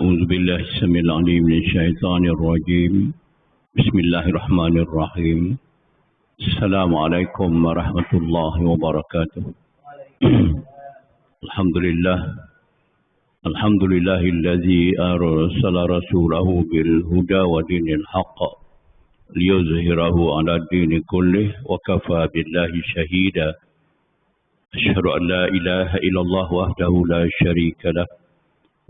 أعوذ بالله السميع العليم من الشيطان الرجيم بسم الله الرحمن الرحيم السلام عليكم ورحمة الله وبركاته الحمد لله الذي أرسل رسوله بالهدى ودين الحق ليظهره على الدين كله وكفى بالله شهيدا أشهد أن لا إله إلا الله وحده لا شريك له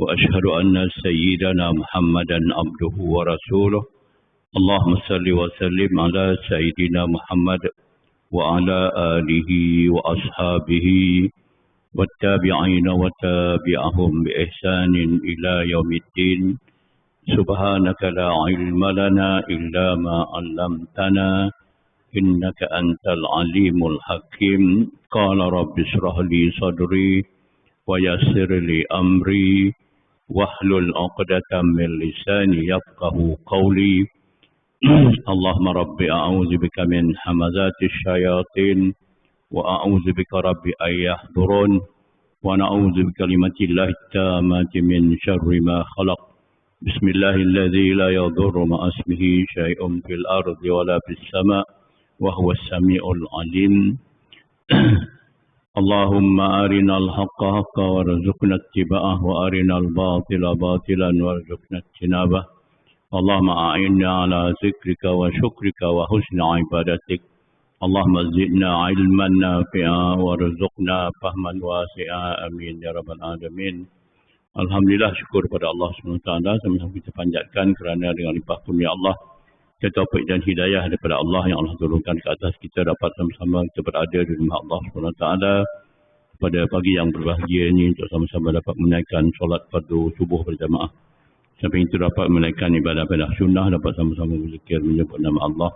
وأشهد أن سيدنا محمدا عبده ورسوله اللهم صل وسلم على سيدنا محمد وعلى آله وأصحابه والتابعين وتابعهم بإحسان إلى يوم الدين سبحانك لا علم لنا إلا ما علمتنا إنك أنت العليم الحكيم قال رب اشرح لي صدري ويسر لي أمري واحلل عقدة من لساني يفقه قولي اللهم رب أعوذ بك من همزات الشياطين وأعوذ بك رب أن يحضرون ونعوذ بكلمة الله التامة من شر ما خلق بسم الله الذي لا يضر مع اسمه شيء في الأرض ولا في السماء وهو السميع العليم اللهم أرنا الحق حقا وارزقنا اتباعه وأرنا الباطل باطلا وارزقنا اجتنابه اللهم أعنا على ذكرك وشكرك وحسن عبادتك اللهم زدنا علما نافعا وارزقنا فهما واسعا آمين يا رب العالمين. Alhamdulillah, syukur kepada Allah SWT. Sama-sama kita panjatkan kerana dengan limpah kurnia Allah, taufik dan hidayah daripada Allah yang Allah turunkan ke atas kita, dapat sama-sama kita berada di rumah Allah SWT pada pagi yang berbahagia ini untuk sama-sama dapat menaikkan solat fardu subuh berjamaah. Sampai itu dapat menaikkan ibadah-ibadah sunnah, dapat sama-sama berzikir menyebut nama Allah,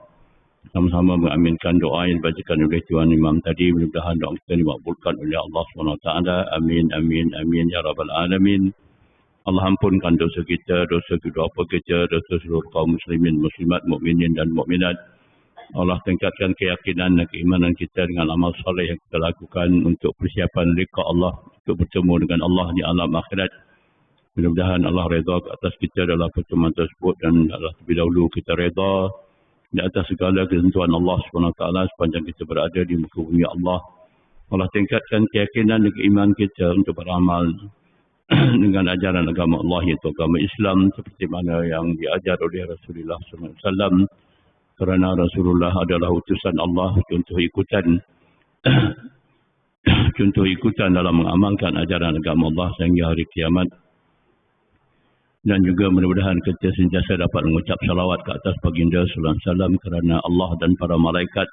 sama-sama mengaminkan doa yang dibacakan oleh Tuan Imam tadi. Mudah-mudahan doa kita dimakbulkan oleh Allah SWT. Amin, amin, amin ya rabbal alamin. Allah ampunkan dosa kita, dosa kedua bapa kita, dosa seluruh kaum muslimin, muslimat, mukminin dan mukminat. Allah tingkatkan keyakinan dan keimanan kita dengan amal soleh yang kita lakukan untuk persiapan liqa Allah, untuk bertemu dengan Allah di alam akhirat. Mudah-mudahan Allah redha ke atas kita dalam pertemuan tersebut, dan terlebih dahulu kita redha di atas segala ketentuan Allah SWT sepanjang kita berada di muka bumi Allah. Allah tingkatkan keyakinan dan keimanan kita untuk beramal dengan ajaran agama Allah, iaitu agama Islam, seperti mana yang diajar oleh Rasulullah SAW, kerana Rasulullah adalah utusan Allah, contoh ikutan dalam mengamalkan ajaran agama Allah sehingga hari kiamat. Dan juga mudah-mudahan kita sentiasa dapat mengucap salawat ke atas baginda sallallahu alaihi wasallam, kerana Allah dan para malaikat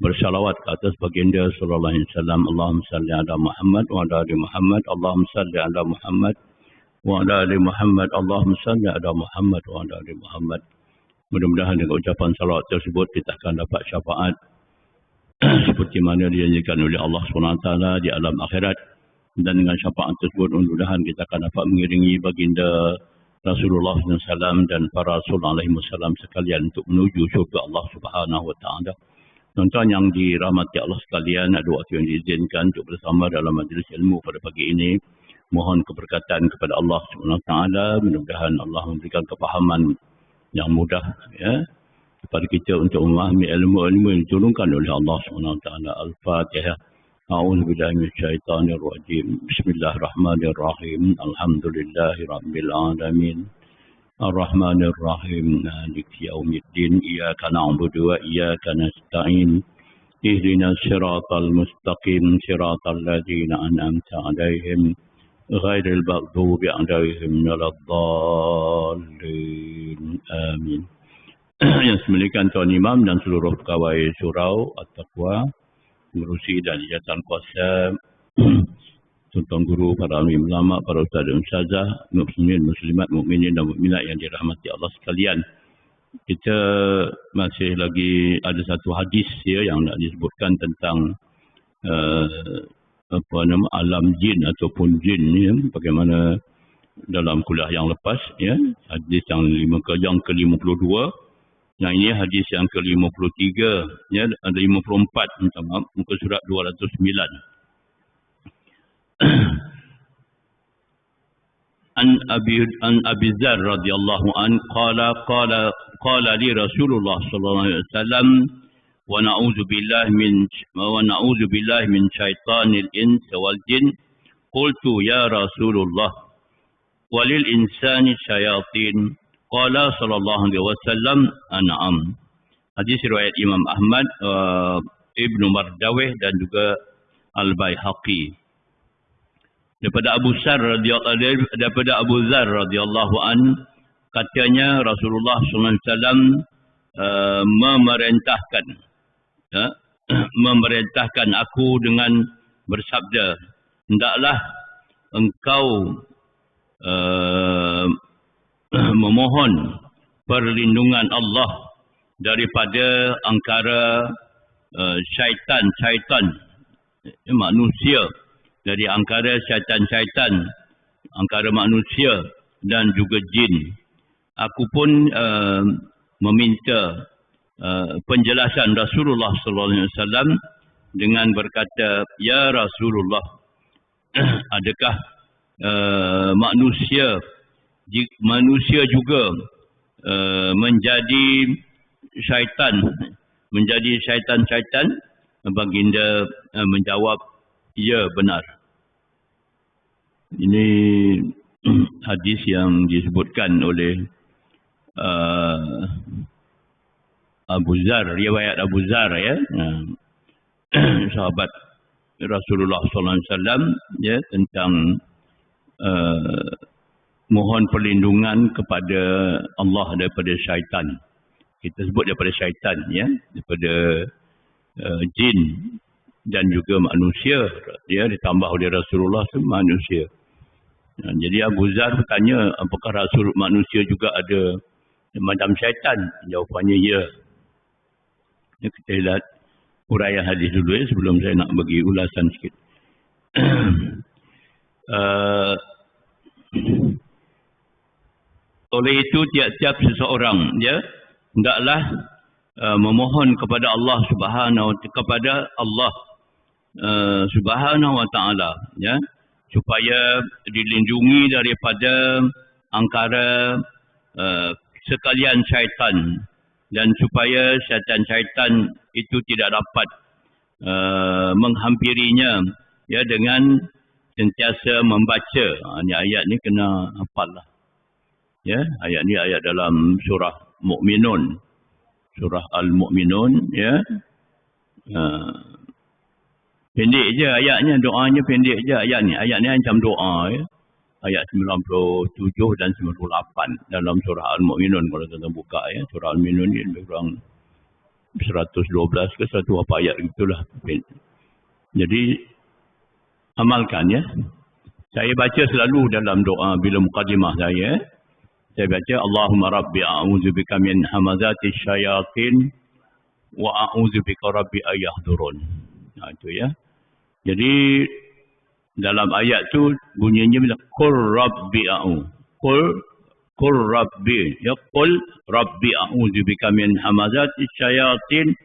bersalawat ke atas baginda sallallahu alaihi wasallam. Allahumma salli ala Muhammad wa ala ali Muhammad, Allahumma salli ala Muhammad wa ala ali Muhammad, Allahumma salli ala Muhammad wa ala ali Muhammad. Mudah-mudahan dengan ucapan salawat tersebut kita akan dapat syafaat seperti mana dijanjikan oleh Allah SWT di alam akhirat. Dan dengan syafaat tersebut mudah-mudahan kita akan dapat mengiringi baginda Rasulullah SAW dan para Rasul SAW sekalian untuk menuju syurga Allah Subhanahu Wa Taala. Tuan-tuan yang dirahmati Allah sekalian, ada waktu yang diizinkan untuk bersama dalam majlis ilmu pada pagi ini. Mohon keberkatan kepada Allah SWT. Mudah-mudahan Allah memberikan kefahaman yang mudah kepada kita untuk memahami ilmu-ilmu yang diturunkan oleh Allah SWT. Al-Fatihah. أعوذ بالله من الشيطان الرجيم بسم الله الرحمن الرحيم الحمد لله رب العالمين الرحمن الرحيم مالك يوم الدين إياك نعبد وإياك نستعين اهدنا الصراط المستقيم صراط الذين أنعمت عليهم غير المغضوب عليهم ولا الضالين آمين. Yang semelikan Tuan Imam dan seluruh pegawai surau At-Taqwa, pengerusi dan ijazah kuasa, tuan guru, para alim ulama, para ustaz dan ustazah, muslimin, muslimat, mukminin dan mukminat yang dirahmati Allah sekalian. Kita masih lagi ada satu hadis yang nak disebutkan tentang alam jin ataupun jin, bagaimana dalam kuliah yang lepas, hadis yang ke-52. Yang ini hadis yang ke-53, ada 54, minta maaf, muka surat 209. عن أبي ذر رضي الله عنه قال لي رسول الله صلى الله عليه وسلم ونعوذ بالله من شيطان الإنس والجن قلت يا رسول الله وللإنسان شياطين قال صلى الله عليه وسلم نعم. Hadis riwayat Imam Ahmad, Ibnu Mardawih dan juga Al-Baihaqi. Daripada Abu Dzar radhiyallahu an, katanya Rasulullah SAW memerintahkan aku dengan bersabda, hendaklah engkau memohon perlindungan Allah daripada angkara syaitan manusia, dari angkara syaitan angkara manusia dan juga jin. Aku pun meminta penjelasan Rasulullah sallallahu alaihi wasallam dengan berkata, ya Rasulullah, adakah manusia juga menjadi syaitan? Baginda menjawab, ya, benar. Ini hadis yang disebutkan oleh Abu Dzar, riwayat Abu Dzar, ya, sahabat Rasulullah sallallahu alaihi wasallam, ya, tentang mohon perlindungan kepada Allah daripada syaitan. Kita sebut daripada syaitan, ya, daripada jin dan juga manusia, dia ditambah oleh Rasulullah manusia. Jadi Abu Dzar bertanya, apakah Rasul manusia juga ada macam syaitan? Jawapannya ya. Kita lihat uraian hadis dulu, ya, sebelum saya nak bagi ulasan sikit. Oleh itu tiap-tiap seseorang, ya, hendaklah memohon kepada Allah Subhanahu wa taala, ya, supaya dilindungi daripada angkara sekalian syaitan, dan supaya syaitan-syaitan itu tidak dapat menghampirinya, ya, dengan sentiasa membaca. Ini ayat ni kena hafal lah, ya. Ayat ni ayat dalam surah Mukminun, surah Al-Mu'minun, ya. Pendek je ayatnya, doanya pendek je ayat ni. Ayat ni macam doa, ya. Ayat 97 dan 98 dalam surah Al-Mu'minun. Kalau kita buka, ya, surah Al-Mu'minun ni lebih kurang 112 ke 100 apa ayat gitulah. Jadi amalkan, ya. Saya baca selalu dalam doa bila mukadimah saya. Saya baca, Allahumma rabbi a'udzubika min hamazatis syayatin wa a'udzubika rabbi ayahdurun. Nah, itu, ya. Jadi dalam ayat tu bunyinya bila qul rabbi qul rabbi, ya, qul rabbi a'udzubika min hamazatis syayatin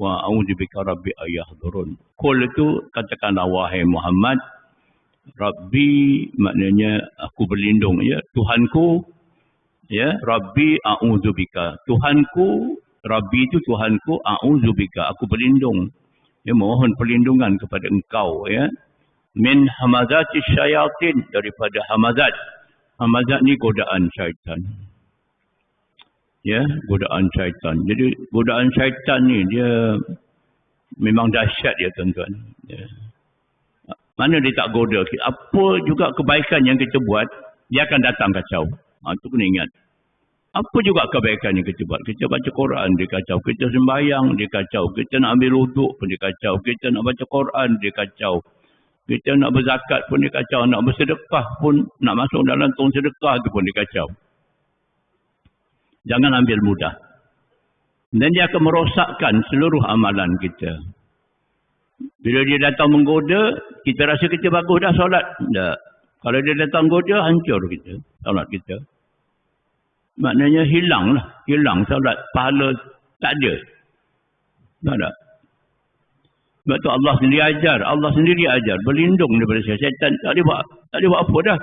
wa a'udzubika rabbi ayahdurun. Qul itu katakanlah, wahai Muhammad, Rabbi maknanya aku berlindung, ya, Tuhanku, ya, Rabbi a'udzubika, Tuhanku, Rabbi itu Tuhanku, a'udzubika, aku berlindung, ya, mohon perlindungan kepada engkau, ya, min hamazatis syayatin, daripada hamazat. Hamazat ni godaan syaitan, ya, godaan syaitan. Jadi godaan syaitan ni dia memang dahsyat, ya, tuan-tuan, ya. Mana dia tak goda? Apa juga kebaikan yang kita buat, dia akan datang kacau. Itu kena ingat. Apa juga kebaikan yang kita buat. Kita baca Quran, dia kacau. Kita sembahyang, dia kacau. Kita nak ambil wuduk pun dia kacau. Kita nak baca Quran, dia kacau. Kita nak berzakat pun dia kacau. Nak bersedekah pun, nak masuk dalam tong sedekah tu pun dia kacau. Jangan ambil mudah. Dan dia akan merosakkan seluruh amalan kita. Bila dia datang menggoda, kita rasa kita bagus dah solat. Tak. Kalau dia datang goda, hancur kita, solat kita. Maknanya hilang solat. Pahala tak ada. Tak ada. Sebab tu Allah sendiri ajar. Berlindung daripada syaitan. Tak boleh buat apa dah.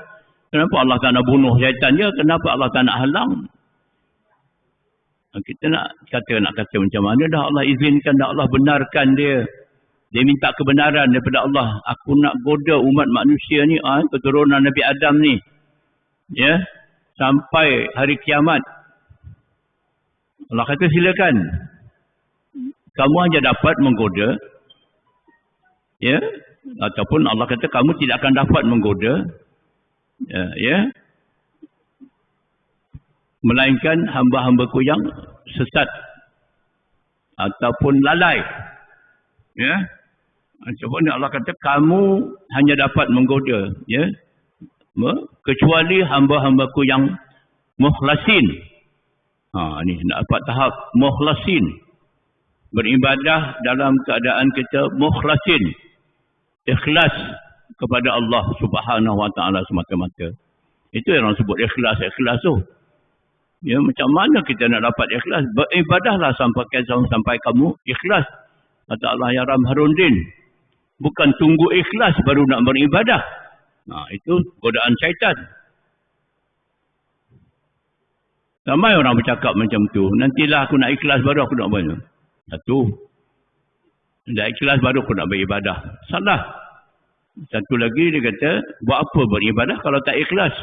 Kenapa Allah tak nak bunuh syaitan dia? Kenapa Allah tak nak halang? Kita nak kata macam mana dah Allah izinkan, dah Allah benarkan dia. Dia minta kebenaran daripada Allah. Aku nak goda umat manusia ni, keturunan Nabi Adam ni. Ya, sampai hari kiamat. Allah kata silakan. Kamu hanya dapat menggoda. Ya, ataupun Allah kata kamu tidak akan dapat menggoda. Ya. Melainkan hamba-hambaku yang sesat ataupun lalai. Ya. Macam mana Allah kata kamu hanya dapat menggoda, ya. Kecuali hamba-hambaku yang mukhlasin. Ni nak dapat tahap mukhlasin. Beribadah dalam keadaan kita mukhlasin. Ikhlas kepada Allah Subhanahu wa taala semata-mata. Itu yang orang sebut ikhlas tu. Ya, macam mana kita nak dapat ikhlas? Beribadahlah sampai kamu ikhlas. Kata Allah ya Ramharuddin. Bukan tunggu ikhlas baru nak beribadah. Itu godaan syaitan. Ramai orang bercakap macam tu. Nantilah aku nak ikhlas baru aku nak beribadah. Satu. Dah ikhlas baru aku nak beribadah. Salah. Satu lagi dia kata, buat apa beribadah kalau tak ikhlas?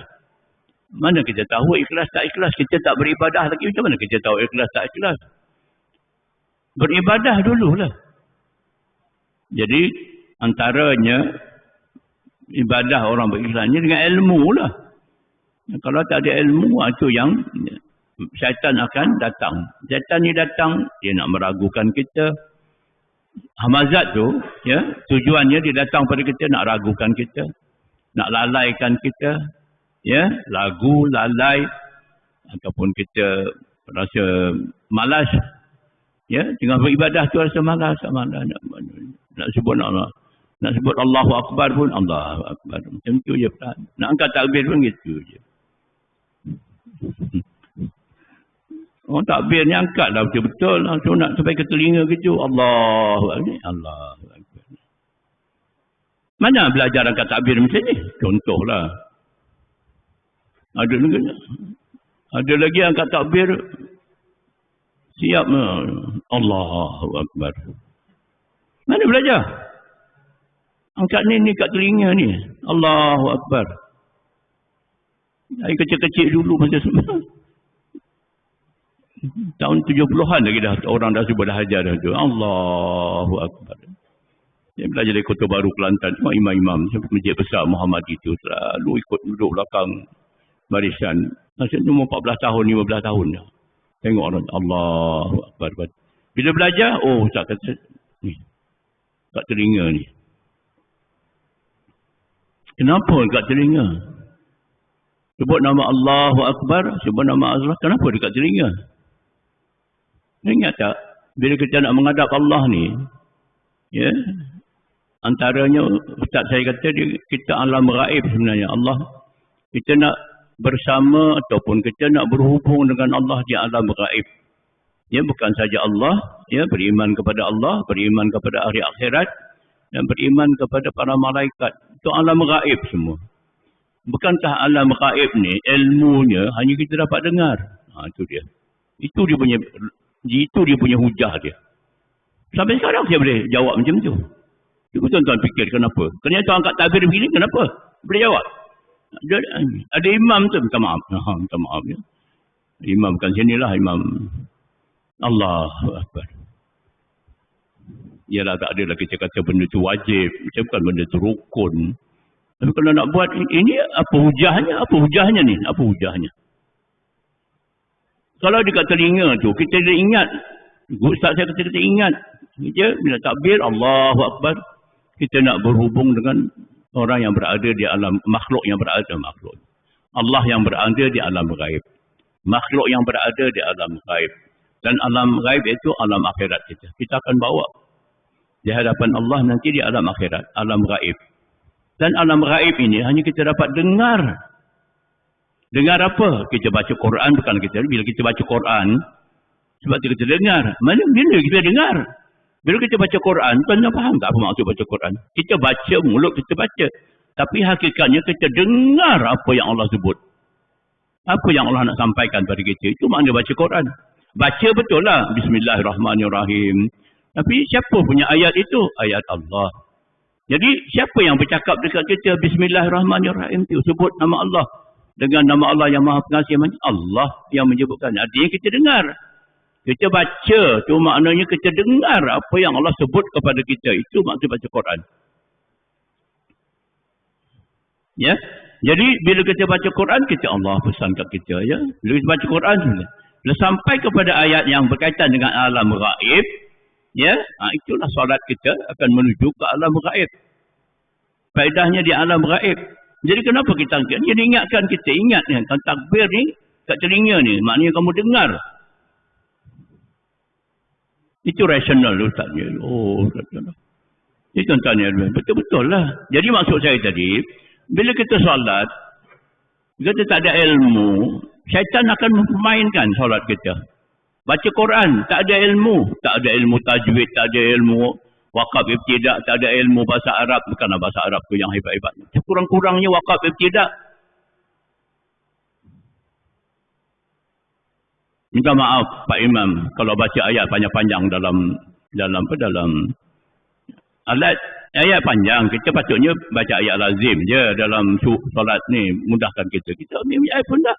Mana kita tahu ikhlas tak ikhlas? Kita tak beribadah lagi. Macam mana kita tahu ikhlas tak ikhlas? Beribadah dululah. Jadi antaranya ibadah orang berikhlasnya dengan ilmu lah. Kalau tak ada ilmu, itu yang syaitan akan datang. Syaitan ni datang, dia nak meragukan kita. Hamazat tu, ya, tujuannya dia datang pada kita nak ragukan kita, nak lalaikan kita, ya, lagu, lalai, ataupun kita rasa malas, ya, tengah beribadah tu rasa malas, nak sebut nak sebut Allahu Akbar pun Allahu Akbar, macam tu je. Nak angkat takbir pun gitu je. Orang takbir ni angkatlah betul-betul. Langsung nak sampai ke telinga gitu. Allahu Akbar. Allahu Akbar. Mana belajar angkat takbir macam ni? Contohlah. Ada lagi angkat takbir. Siap. Allahu Akbar. Mana belajar? Angkat ni kat telinga ni. Allahu Akbar. Dari kecil-kecil dulu masa semua. Tahun 70-an lagi dah orang dah cuba dah ajar dah tu. Allahu Akbar. Dia belajar dari Kota Baru Kelantan. Cuma imam-imam masjid besar Muhammadi tu selalu ikut duduk belakang barisan. Masih umur 14 tahun, 15 tahun dah. Tengok orang Allahu Akbar. Bila belajar, tak kata ni. Kat telinga ni. Kenapa kat telinga? Sebut nama Allahu Akbar, sebut nama Allah. Kenapa dekat telinga? Ingat tak? Bila kita nak menghadap Allah ni, ya, antaranya Ustaz saya kata kita alam gaib sebenarnya. Allah, kita nak bersama ataupun kita nak berhubung dengan Allah di alam gaib. Ya, bukan saja Allah, ya, beriman kepada Allah, beriman kepada hari akhirat dan beriman kepada para malaikat. Itu alam gaib semua. Bukankah alam gaib ni ilmunya hanya kita dapat dengar? Itu dia. Itu dia punya hujah dia. Sampai sekarang saya boleh jawab macam tu. Cuba tuan-tuan fikir kenapa? Kenapa tuan angkat takbir begini, kenapa? Boleh jawab. Ada imam tu, minta maaf. Minta maaf ya. Imam bukan sinilah, imam. Allahu Akbar. Yalah, tak adalah kita kata benda tu wajib. Macam bukan benda tu rukun. Tapi kalau nak buat ini, apa hujahnya? Apa hujahnya ni? Apa hujahnya? Kalau dekat telinga tu, kita dah ingat. Ustaz saya kata kita ingat. Kita bila takbir, Allahu Akbar. Kita nak berhubung dengan orang yang berada di alam, makhluk yang berada di makhluk. Allah yang berada di alam gaib. Makhluk yang berada di alam gaib. Dan alam gaib itu alam akhirat kita. Kita akan bawa di hadapan Allah nanti di alam akhirat. Alam gaib. Dan alam gaib ini hanya kita dapat dengar. Dengar apa? Kita baca Quran bukan kita. Bila kita baca Quran, sebab itu kita dengar. Bila kita dengar? Bila kita baca Quran, tuan-tuan faham tak apa maksud baca Quran? Kita baca, mulut kita baca. Tapi hakikatnya kita dengar apa yang Allah sebut. Apa yang Allah nak sampaikan pada kita. Itu makna baca Quran. Baca betul lah. Bismillahirrahmanirrahim. Tapi siapa punya ayat itu? Ayat Allah. Jadi siapa yang bercakap dekat kita? Bismillahirrahmanirrahim. Itu sebut nama Allah. Dengan nama Allah yang maha pengasih. Allah yang menyebutkan. Artinya kita dengar. Kita baca. Itu maknanya kita dengar apa yang Allah sebut kepada kita. Itu maksud baca Quran. Ya, jadi bila kita baca Quran, kita Allah pesan kat kita, ya. Bila kita baca Quran, bila sampai kepada ayat yang berkaitan dengan alam gaib, ya, itulah solat kita akan menuju ke alam gaib. Faedahnya di alam gaib. Jadi kenapa kita angkat? Jadi ingatkan kita, ingat ni, takbir ni kat telinga ni, maknanya kamu dengar. Itu rasional Ustaz. Oh, rasional. Itu tuan-tuan, betul-betul lah. Jadi maksud saya tadi, bila kita solat, kita tak ada ilmu, syaitan akan memainkan solat kita. Baca Quran, tak ada ilmu. Tak ada ilmu tajwid, tak ada ilmu wakaf ibtidak, tak ada ilmu bahasa Arab. Bukanlah bahasa Arab tu yang hebat-hebat. Kurang-kurangnya wakaf ibtidak. Minta maaf Pak Imam kalau baca ayat panjang-panjang dalam alat. Ayat panjang, kita patutnya baca ayat lazim je dalam solat ni, mudahkan kita. Kita ambil ayat pun dah.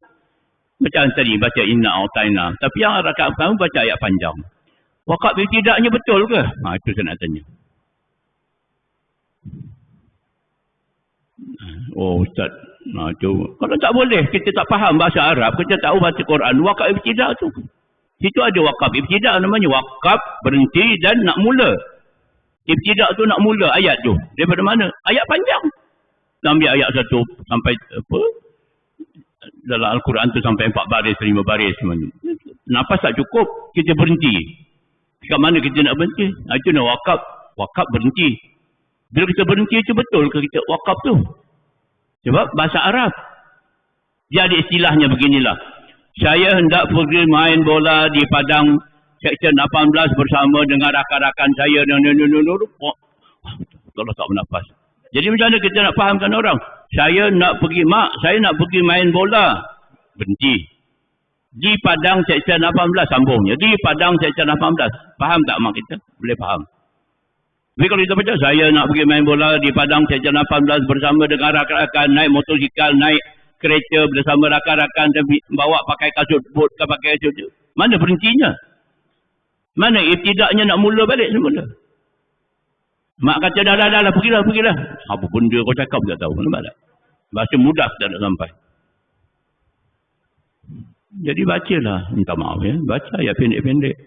Macam tadi, baca inna a'taina. Tapi yang rakaat pertama baca ayat panjang. Wakaf ibtidaknya betul ke? Itu saya nak tanya. Oh Ustaz, itu. Kalau tak boleh, kita tak faham bahasa Arab, kita tahu baca Quran, wakaf ibtidak tu. Situ ada wakaf ibtidak, namanya wakaf, berhenti dan nak mula. Ibtidak tu nak mula ayat tu. Daripada mana? Ayat panjang. Ambil ayat 1 sampai apa? Dalam Al-Quran tu sampai 4 baris, 5 baris. Nafas tak cukup, kita berhenti. Kat mana kita nak berhenti? Itu nak wakaf. Wakaf berhenti. Bila kita berhenti itu betul ke kita wakaf tu? Sebab bahasa Arab. Dia ada istilahnya beginilah. Saya hendak pergi main bola di padang Seksyen 18 bersama dengan rakan-rakan saya. Kalau tak bernafas. Jadi macam mana kita nak fahamkan orang? Saya nak pergi main bola. Berhenti. Di padang Seksyen 18 sambungnya. Di padang Seksyen 18. Faham tak mak kita? Boleh faham. Tapi kalau kita baca, saya nak pergi main bola di padang Seksyen 18 bersama dengan rakan-rakan, naik motosikal, naik kereta bersama rakan-rakan dan bawa pakai kasut bot ke pakai kasut. Mana berhentinya? Mana ibtidaknya nak mula balik semula? Mak kata dah, pergilah. Apa benda kau cakap tak tahu. Nampak tak? Bahasa mudah tak nak sampai. Jadi bacalah. Minta maaf ya. Baca ayat pendek-pendek.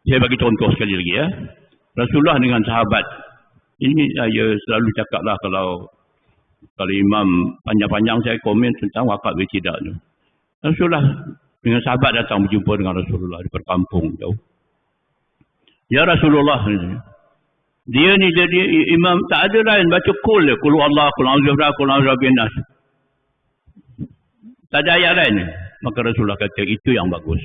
Saya bagi contoh sekali lagi ya. Rasulullah dengan sahabat. Ini saya selalu cakap lah kalau imam panjang-panjang saya komen tentang wakaf ibtidak tu. Rasulullah dengan sahabat datang berjumpa dengan Rasulullah di perkampung jauh. Ya Rasulullah, dia ni jadi imam, tak ada lain baca kul je, kul Allah, kul a'udzu binnas. Tak ada ayat lain. Maka Rasulullah kata itu yang bagus.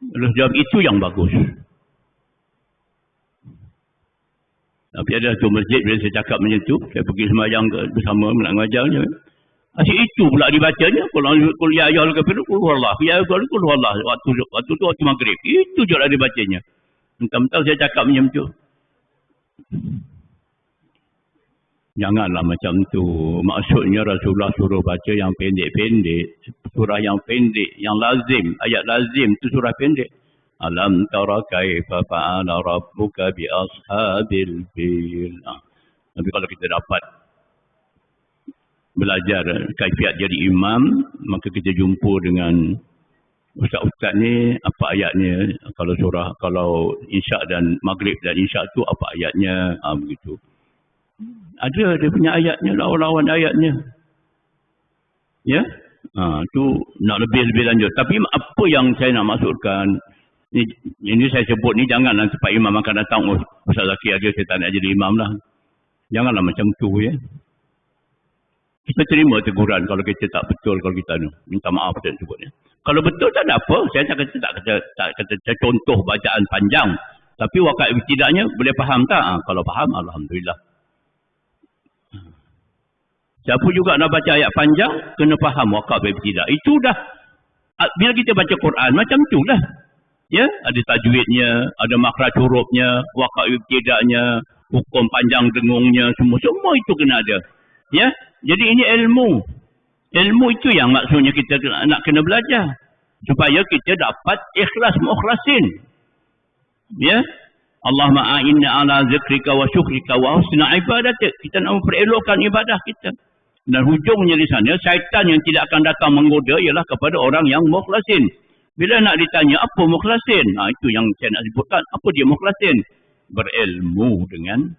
Rasulullah jawab itu yang bagus. Tapi ada satu masjid bila saya cakap macam tu, saya pergi sembahyang bersama nak mengajarnya. Asyik itu pula dibacanya. Kul ya ayyuhal kafirun kul huwallah. Ya ayyuhal kul huwallah. Waktu tu waktu maghrib. Itu je lah dibacanya. Mentang-mentang saya cakap macam tu. Janganlah macam tu. Maksudnya Rasulullah suruh baca yang pendek-pendek. Surah yang pendek, yang lazim. Ayat lazim tu surah pendek. Alam tara kaifa fa'ala rabbuka bi ashabil fil. Tapi kalau kita dapat belajar kaifiat jadi imam, maka kita jumpa dengan ustaz-ustaz ni, apa ayatnya, kalau isyak dan maghrib dan isyak tu apa ayatnya, begitu. Ada dia punya ayatnya, lawan-lawan ayatnya. Ya? Tu nak lebih lanjut. Tapi apa yang saya nak maksudkan, ini saya sebut ni janganlah Pak Imam akan datang, Ustaz Zaki ada, saya tak nak jadi imam lah. Janganlah macam tu ya. Kita terima teguran kalau kita tak betul, kalau kita minta maaf dan sebutnya. Kalau betul tak ada apa, saya tak kata contoh bacaan panjang. Tapi waqai' ibtida'nya boleh faham tak? Kalau faham, alhamdulillah. Siapa juga nak baca ayat panjang, kena faham waqai' ibtida'. Itu dah, bila kita baca Quran, macam tu lah. Ya, ada tajwidnya, ada makhraj hurufnya, waqai' ibtida'nya, hukum panjang dengungnya, semua itu kena ada. Ya, jadi ini ilmu. Ilmu itu yang maksudnya kita nak kena belajar. Supaya kita dapat ikhlas mukhlasin. Ya, Allahumma a'inna ala zikrika wa syukrika wa husna ibadatik. Kita nak memperelokkan ibadah kita. Dan hujungnya di sana, syaitan yang tidak akan datang menggoda ialah kepada orang yang mukhlasin. Bila nak ditanya apa mukhlasin? Itu yang saya nak sebutkan. Apa dia mukhlasin? Berilmu dengan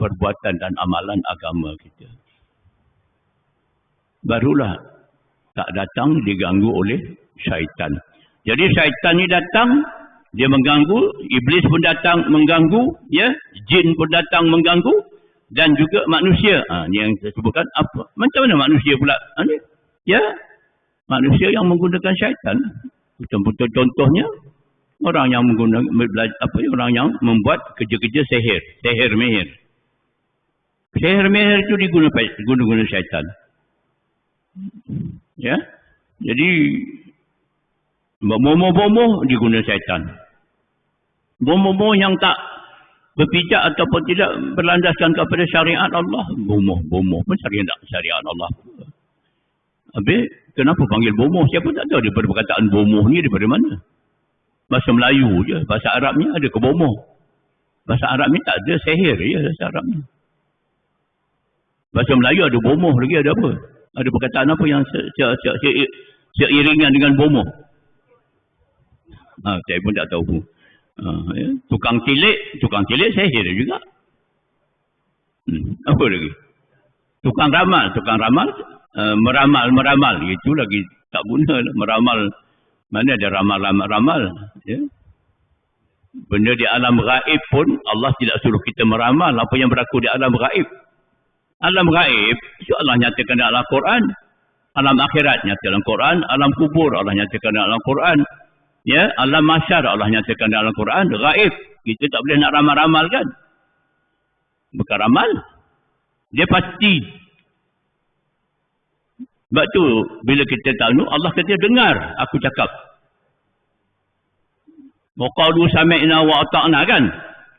perbuatan dan amalan agama kita. Barulah tak datang diganggu oleh syaitan. Jadi syaitan ni datang, dia mengganggu, iblis pun datang mengganggu, ya, jin pun datang mengganggu, dan juga manusia. Ni yang saya sebutkan. Apa? Macam mana manusia pula? Ya, manusia yang menggunakan syaitan. Betul-betul contohnya orang yang menggunakan orang yang membuat kerja-kerja sihir mehir. Sihir mehir itu diguna syaitan. Ya, jadi bomoh-bomoh diguna syaitan. Bomoh-bomoh yang tak berpijak ataupun tidak berlandaskan kepada syariat Allah, bomoh pun syariat Allah. Habis kenapa panggil bomoh? Siapa tak tahu daripada perkataan bomoh ni daripada mana? Bahasa Melayu je, bahasa Arabnya ada ke bomoh? Bahasa Arab ni tak ada sihir je bahasa Arab ni. Bahasa Melayu ada bomoh lagi, ada apa? Ada perkataan apa yang seiringan dengan bomoh? Saya pun tak tahu. Ya. Tukang tilik sihir juga. Apa lagi? Tukang ramal, meramal. Itu lagi tak guna lah. Meramal, mana ada ramal. Ya. Benda di alam gaib pun Allah tidak suruh kita meramal apa yang berlaku di alam gaib. Alam gaib, Allah nyatakan dalam Al-Quran. Alam akhirat nyatakan dalam Al-Quran. Alam kubur Allah nyatakan dalam Al-Quran. Ya, alam mahsyar Allah nyatakan dalam Al-Quran. Gaib, kita tak boleh nak ramal-ramal kan? Bukan ramal. Dia pasti. Sebab tu, bila kita tahu, Allah kata dengar aku cakap. Wa qalu sami'na wa ata'na kan?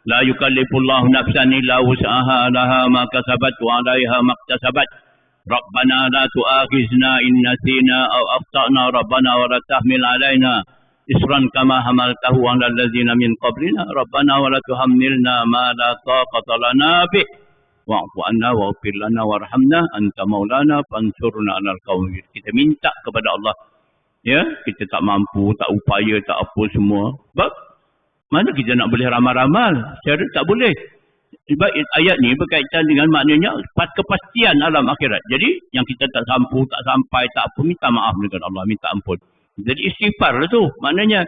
La yukallifullahu nafsan illa wus'aha laha ma kasabat wa 'alaiha ma iktasabat. Rabbana la tu'akhizna in nasina aw akhtana rabbana wa la tahmil 'alaina isran kama hamaltahu 'alal ladzina min qablina rabbana wa la tuhammilna ma la taqata lana bih wa'fu 'anna waghfir lana warhamna anta maulana fansurna 'alal qaumil. Kita minta kepada Allah. Ya, kita tak mampu, tak upaya, tak apa semua. Sebab mana kita nak boleh ramal-ramal? Secara tak boleh. Sebab ayat ni berkaitan dengan maknanya kepastian alam akhirat. Jadi yang kita tak mampu, tak sampai, tak apa, minta maaf dengan Allah, minta ampun. Jadi istighfar lah tu maknanya.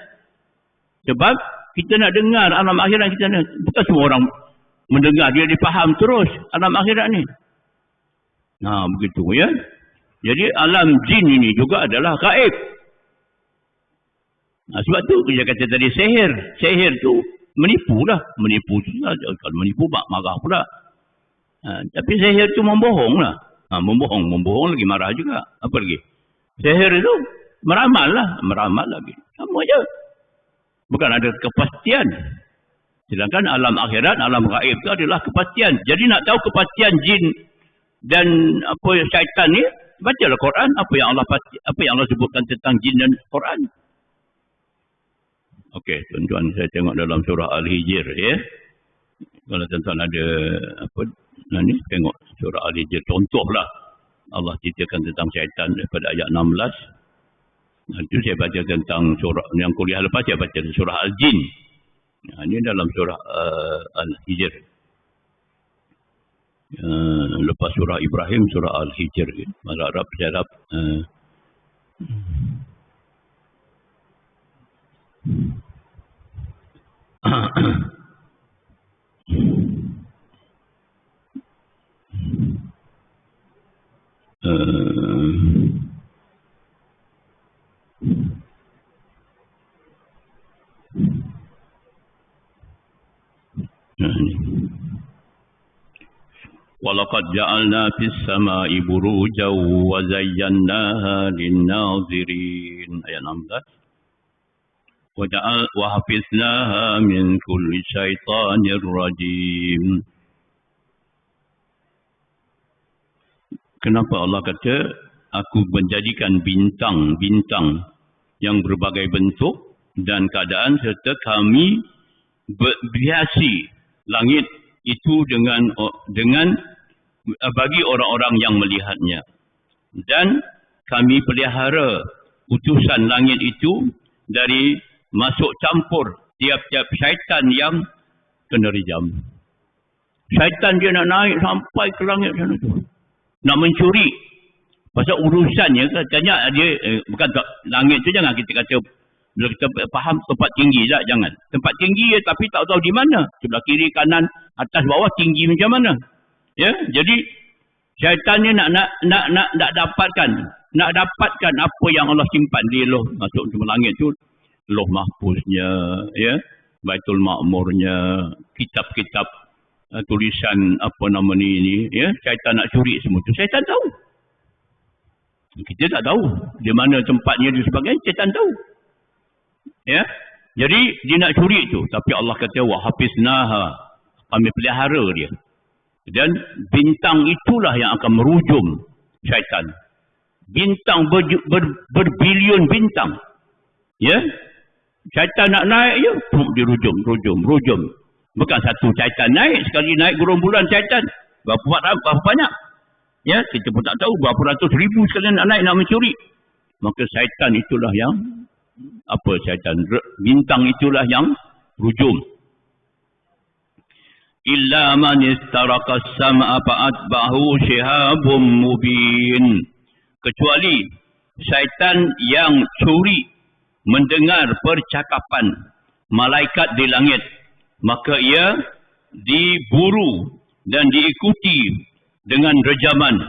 Sebab kita nak dengar alam akhirat kita ni. Bukan semua orang mendengar, dia dipaham terus alam akhirat ni. Begitu ya. Jadi alam jin ini juga adalah gaib. Sebab tu dia kata tadi sihir tu menipu lah. Kalau menipu marah pula. Tapi sihir tu membohong lah. Membohong lagi marah juga. Apa lagi? Sihir itu meramal lagi. Sama je. Bukan ada kepastian. Sedangkan alam akhirat, alam gaib itu adalah kepastian. Jadi nak tahu kepastian jin dan syaitan ni, bacalah Quran. Apa yang Allah sebutkan tentang jin dan Quran. Okey, tuan-tuan, saya tengok dalam surah Al-Hijr ya. Kalau tuan-tuan ada ni tengok surah Al-Hijr, contohlah Allah ceritakan tentang syaitan daripada ayat 16. Itu saya baca tentang surah yang kuliah lepas, saya baca surah Al-Jin. Ini dalam surah Al-Hijr. Lepas surah Ibrahim, surah Al-Hijr. Bahasa Arab, Arab. Walaqad ja'alna fis sama'i burujan wa zayyannaha lin-nazirin. Ayat 16. Wa hafiznaha min kulli syaitanir rajim. Kenapa Allah kata aku menjadikan bintang-bintang yang berbagai bentuk dan keadaan serta kami berhiasi langit itu dengan bagi orang-orang yang melihatnya, dan kami pelihara utusan langit itu dari masuk campur tiap-tiap syaitan yang kena rejam. Syaitan dia nak naik sampai ke langit sana tu, nak mencuri. Pasal urusannya katanya dia bukan langit tu, jangan kita kata bila kita faham tempat tinggi tak, jangan. Tempat tinggi tapi tak tahu di mana. Sebelah kiri, kanan, atas, bawah, tinggi macam mana. Ya, jadi syaitannya nak dapatkan apa yang Allah simpan di loh masuk ke langit tu, loh mahfuznya, ya, Baitul Ma'murnya, kitab-kitab tulisan apa nama ni, ya, syaitan nak curi semua tu. Syaitan tahu. Kita tak tahu di mana tempatnya dan sebagainya, syaitan tahu. Ya, jadi dia nak curi tu, tapi Allah kata wa hafiznaha, kami pelihara dia. Dan bintang itulah yang akan merujum syaitan. Bintang berbilion bintang. Ya, syaitan nak naik je, dia rujum. Bukan satu syaitan naik, sekali naik gerombolan syaitan. Berapa banyak? Ya, kita pun tak tahu berapa ratus ribu sekali nak naik nak mencuri. Maka syaitan itulah yang bintang itulah yang rujum. Illa man istaraka as-sam'a fa'atba'ahu shihabun mubin. Kecuali syaitan yang curi mendengar percakapan malaikat di langit, maka ia diburu dan diikuti dengan rejaman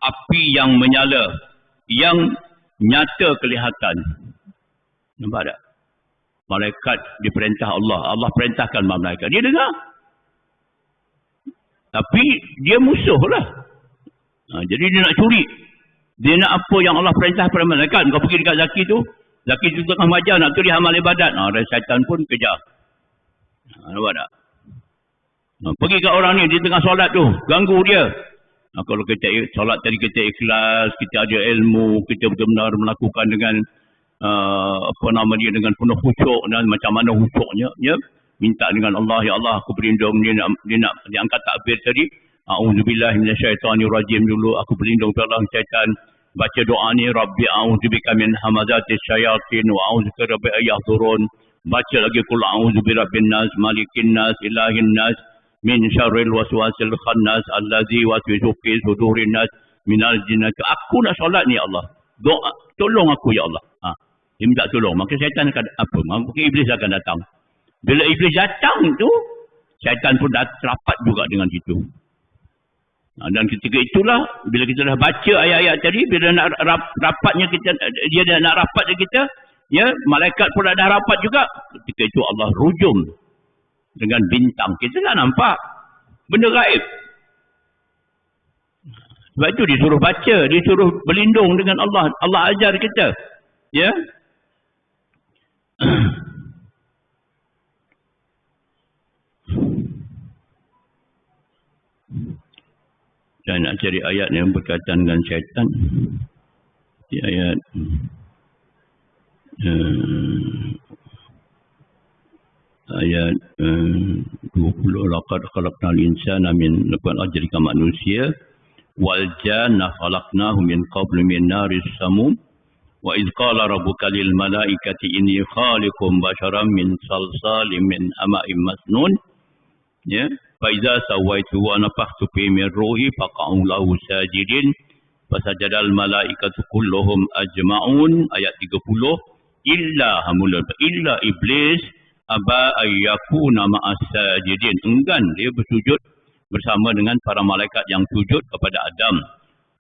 api yang menyala yang nyata kelihatan. Nampak tak? Malaikat diperintah Allah. Allah perintahkan malaikat. Dia dengar. Tapi dia musuh lah. Jadi dia nak curi. Dia nak apa yang Allah perintah pada malaikat. Kau pergi dekat Zaki tu. Zaki tu tengah majar nak tulis amal ibadat. Syaitan pun kejar. Nampak tak? Pergi kat orang ni. Dia tengah solat tu. Ganggu dia. Kalau kita solat tadi kita ikhlas. Kita ada ilmu. Kita benar-benar melakukan dengan dengan penuh khusyuk. Dan macam mana khusyuknya. Ya. Minta dengan Allah, ya Allah aku berlindung, dia nak diangkat takbir tadi, a'udzubillahi minasyaitonirrajim dulu, aku berlindung kepada Allah syaitan. Baca doa ni, Rabbi a'udzubika min hamazatis syayatin wa a'udzubika rabbi ayahdurun. Baca lagi qul a'udzu birabbin nas, malikin nas, ilahin nas, min syarril waswasil khannas allazi waswisu fi sudurin nas minal jinnati. Aku nak solat ni ya Allah. Doa, tolong aku ya Allah. Dia minta tolong, maka syaitan akan maka iblis akan datang. Bila iblis datang tu, syaitan pun rapat juga dengan situ. Dan ketika itulah, bila kita dah baca ayat-ayat tadi, bila nak rapatnya kita, dia nak rapat dengan kita, ya, malaikat pun dah rapat juga. Ketika itu Allah rujum dengan bintang. Kita tak nampak. Benda gaib. Sebab itu disuruh baca, disuruh berlindung dengan Allah. Allah ajar kita. Ya. Saya nak cari ayat yang berkaitan dengan syaitan. Di ayat ayat 20, laqad khalaqnal insana min jadikan manusia wal janna khalaqnahu min qablu min naris samum wa idh qala rabbuka lil malaikati inni khaliqum basharan min salsalin min hama'in masnun. Ya, fa idza sawaitu wa nafakhtu fi min ruhi faqa'u lahu sajidin fasajadal malaikatu kulluhum ajma'un. Ayat 30, illa iblis aba ayyakuna ma'as sajidin, enggan dia bersujud bersama dengan para malaikat yang sujud kepada Adam.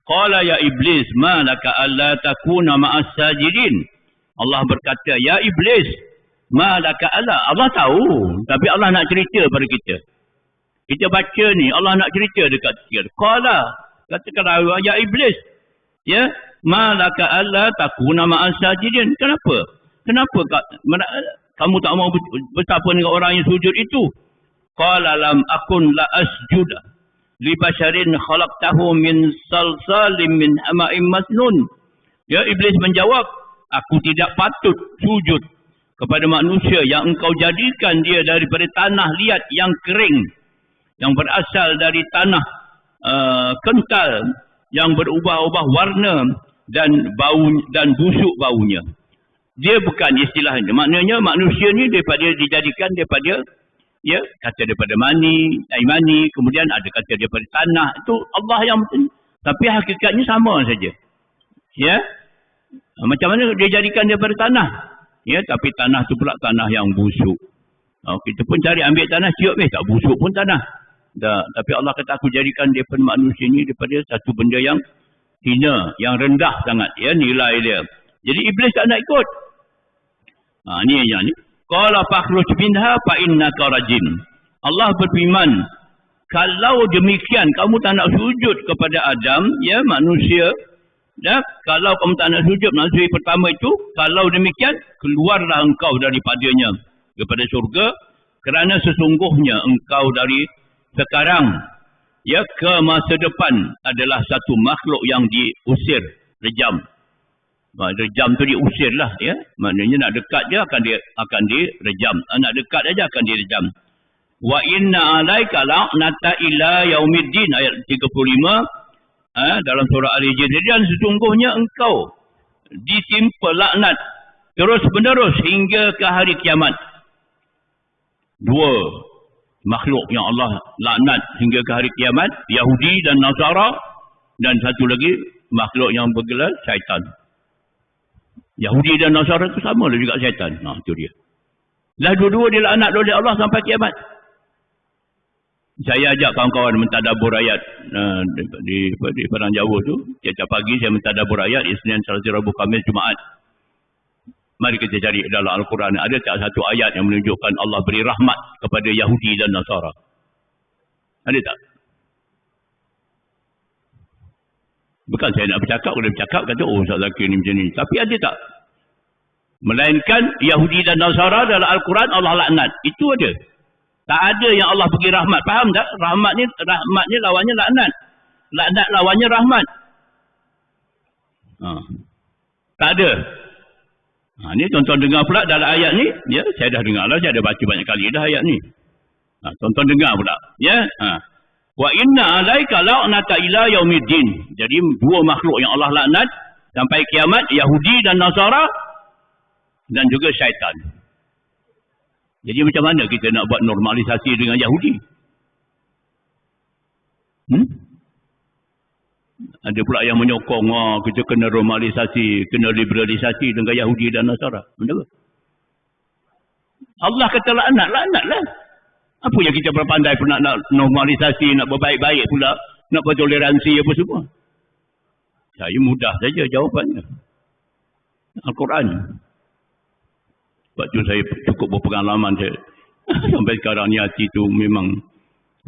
Qala ya iblis ma laka alla takuna ma'as sajidin. Allah berkata, ya iblis, ma laka alla. Allah tahu, tapi Allah nak cerita pada kita. Kita baca ni, Allah nak cerita dekat kita. Qala, katakanlah ya iblis, ya, malaka alla takuna ma'as sajidin. Kenapa kamu tak mau bersama dengan orang yang sujud itu? Qala lam akun la asjuda li basharin khalaqtahu min salsalim min hama'im masnun. Ya, iblis menjawab, aku tidak patut sujud kepada manusia yang engkau jadikan dia daripada tanah liat yang kering, yang berasal dari tanah kental yang berubah-ubah warna dan bau dan busuk baunya. Dia bukan istilahnya, maknanya manusia ni dijadikan daripada, ya, kata daripada air mani, kemudian ada kata daripada tanah. Itu Allah yang betul. Tapi hakikatnya sama saja. Ya. Macam mana dia jadikan daripada tanah? Ya, tapi tanah tu pula tanah yang busuk. Kita pun cari ambil tanah ciut, tak busuk pun tanah. Tapi Allah kata aku jadikan daripada manusia ni daripada satu benda yang hina, yang rendah sangat, ya, nilai dia. Jadi iblis tak nak ikut. Ni yang ni. Qala fakhruj minha fa innaka rajim. Allah berfirman, kalau demikian kamu tak nak sujud kepada Adam, ya, manusia, ya, kalau kamu tak nak sujud manusia pertama itu, kalau demikian keluarlah engkau daripadanya kepada surga, kerana sesungguhnya engkau dari sekarang, ya, ke masa depan adalah satu makhluk yang diusir, rejam. Rejam tu diusir lah, ya. Maknanya nak dekat je akan direjam. Nak dekat aja akan direjam. Wa inna alaika la'nata ila yaumiddin, ayat 35 dalam surah Al-Hijr. Dan sesungguhnya engkau ditimpa laknat terus menerus hingga ke hari kiamat. Dua makhluk yang Allah laknat hingga ke hari kiamat, Yahudi dan Nasara, dan satu lagi makhluk yang bergelar syaitan. Yahudi dan Nasara itu sama lah juga syaitan. Itu dia. Lah dua-dua dilaknat oleh Allah sampai kiamat. Saya ajak kawan-kawan mentadabbur ayat di Padang Jawa tu. Tiap pagi saya mentadabbur ayat, Isnin, Selasa, Rabu, Khamis, Jumaat. Mari kita cari dalam Al-Quran, ada tak satu ayat yang menunjukkan Allah beri rahmat kepada Yahudi dan Nasara? Ada tak? Bukan saya nak bercakap, kalau bercakap kata, oh Ustaz Zakir ni macam ni. Tapi ada tak? Melainkan Yahudi dan Nasara dalam Al-Quran Allah laknat. Itu ada. Tak ada yang Allah bagi rahmat. Faham tak? Rahmat ni lawannya laknat. Laknat lawannya rahmat. Tak ada. Ni tonton dengar pula dalam ayat ni. Ya, saya dah dengar lah. Saya dah baca banyak kali dah ayat ni. Tonton dengar pula. Ya. Wa inna alaika la'nata ila yaumiddin. Jadi dua makhluk yang Allah laknat sampai kiamat, Yahudi dan Nasara, dan juga syaitan. Jadi macam mana kita nak buat normalisasi dengan Yahudi? Ada pula yang menyokong, kita kena normalisasi, kena liberalisasi dengan Yahudi dan Nasara. Benar ke? Allah kata laknatlah. Apa yang kita berpandai pun nak normalisasi, nak berbaik-baik pula, nak bertoleransi apa semua. Saya mudah saja jawapannya. Al-Quran. Sebab tu saya cukup berpengalaman saya. Sampai sekarang ni hati tu memang.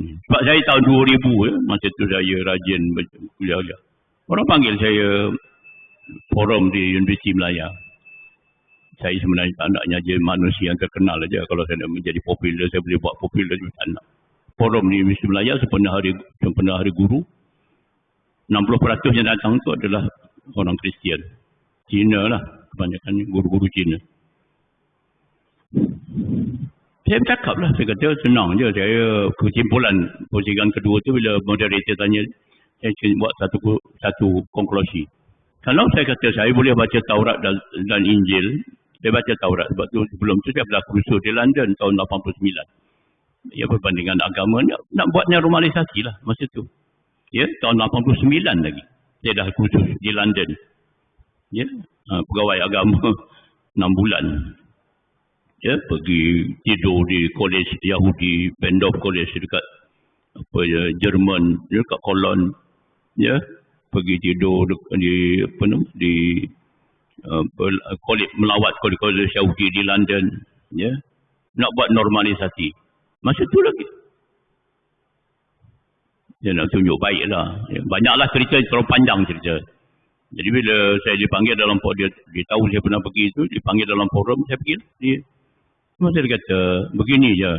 Sebab saya tahun 2000, masa tu saya rajin kuliah. Orang panggil saya forum di Universiti Melaya. Saya sebenarnya tak naknya je manusia yang terkenal aja. Kalau saya nak menjadi popular, saya boleh buat popular juga tak nak. Forum di Universiti Melaya sempena hari guru, 60% yang datang tu adalah orang Kristian. Cina lah, kebanyakan guru-guru Cina. Saya bercakap lah, saya kata senang je. Saya kesimpulan pusingan kedua tu bila moderator tanya, saya buat satu konklusi. Kalau saya kata saya boleh baca Taurat dan Injil, saya baca Taurat sebab tu sebelum tu saya pernah kursus di London tahun 89. Ya, perbandingan agama nak buat normalisasi lah masa tu. Ya, tahun 89 lagi. Saya dah kursus di London. Ya, pegawai agama 6 bulan. Ya, pergi tidur di kolej Yahudi, Bendorf College dekat Jerman, dekat Cologne. Ya, pergi tidur di kolej, melawat kolej Yahudi di London. Ya, nak buat normalisasi. Masa tu lagi. Dia nak tunjuk baik lah. Banyaklah cerita, terlalu panjang cerita. Jadi bila saya dipanggil dalam forum, dia tahu saya pernah pergi itu, dipanggil dalam forum, saya pergi. Masa dia kata, begini je.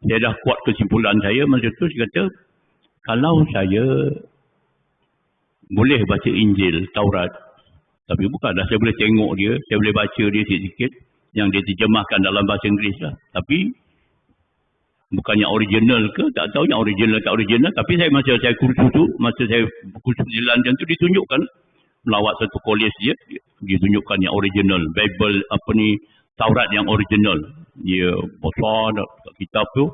Saya dah kuat kesimpulan saya, masa tu saya kata, kalau saya boleh baca Injil, Taurat, tapi bukanlah saya boleh tengok dia, saya boleh baca dia sikit-sikit, yang dia terjemahkan dalam bahasa Inggeris lah. Tapi, bukannya original ke, tak tahu yang original tak original, tapi masa saya kursus tu, masa saya kursus di London tu, ditunjukkan, melawat satu kolej dia, ditunjukkan yang original, Bible, Taurat yang original. Dia besar kat kitab tu,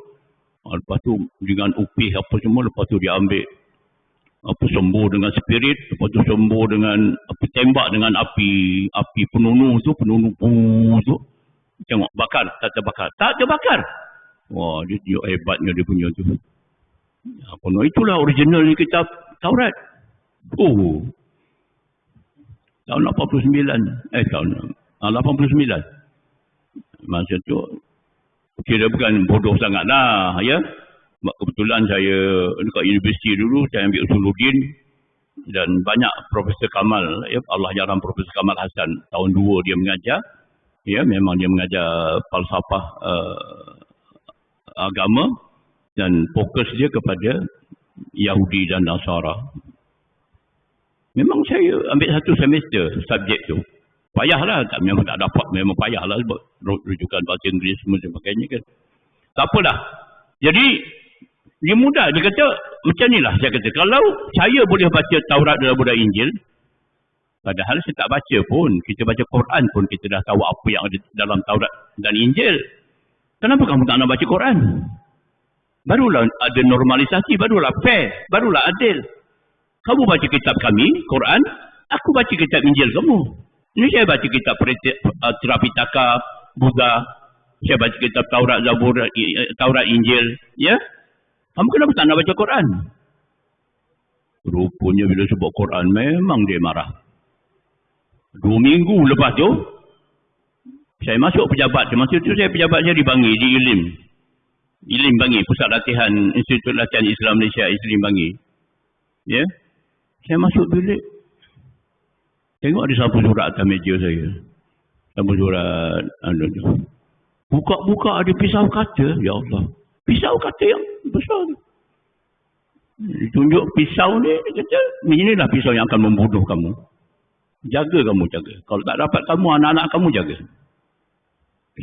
lepas tu dengan upih apa semua, lepas tu dia ambil sembuh dengan spirit, lepas tu sembuh dengan tembak dengan api penunuh tu tengok bakar, tak terbakar. Wah, dia hebatnya dia punya tu. Itulah original kitab Taurat. Tahun 89, tahun 89. Masa tu kira bukan bodoh sangat lah, ya. Kebetulan saya dekat universiti dulu, saya ambil Usuluddin dan banyak Profesor Kamal, ya, Allah jarang Profesor Kamal Hasan, tahun 2 dia mengajar, ya, memang dia mengajar falsafah agama dan fokus dia kepada Yahudi dan Nasara. Memang saya ambil satu semester subjek tu. Payahlah, memang tak dapat, memang payahlah sebab rujukan bahasa Inggeris semua sebagainya kan. Tak apalah. Jadi dia mudah, dia kata macam ni lah, saya kata kalau saya boleh baca Taurat dan Budak Injil, padahal saya tak baca pun, kita baca Quran pun kita dah tahu apa yang ada dalam Taurat dan Injil. Kenapa kamu tak nak baca Quran? Barulah ada normalisasi, barulah fair, barulah adil. Kamu baca kitab kami, Quran, aku baca kitab Injil kamu. Ini saya baca kitab Tripitaka, Buddha, saya baca kitab Taurat, Zabur, Taurat, Injil, ya. Kamu kenapa tak nak baca Quran? Rupanya bila sebut Quran, memang dia marah. 2 minggu lepas tu, saya masuk pejabat. Masa tu saya pejabat saya di Bangi, di Ilim. Ilim Bangi, Pusat Latihan, Institut Latihan Islam Malaysia, Ilim Bangi. Ya. Saya masuk bilik. Tengok ada sapu surat atas meja saya. Sapu surat. Buka-buka ada pisau kata. Ya Allah. Pisau kata yang besar. Ditunjuk pisau ni, dia kata, inilah pisau yang akan membunuh kamu. Jaga kamu, jaga. Kalau tak dapat kamu, anak-anak kamu jaga.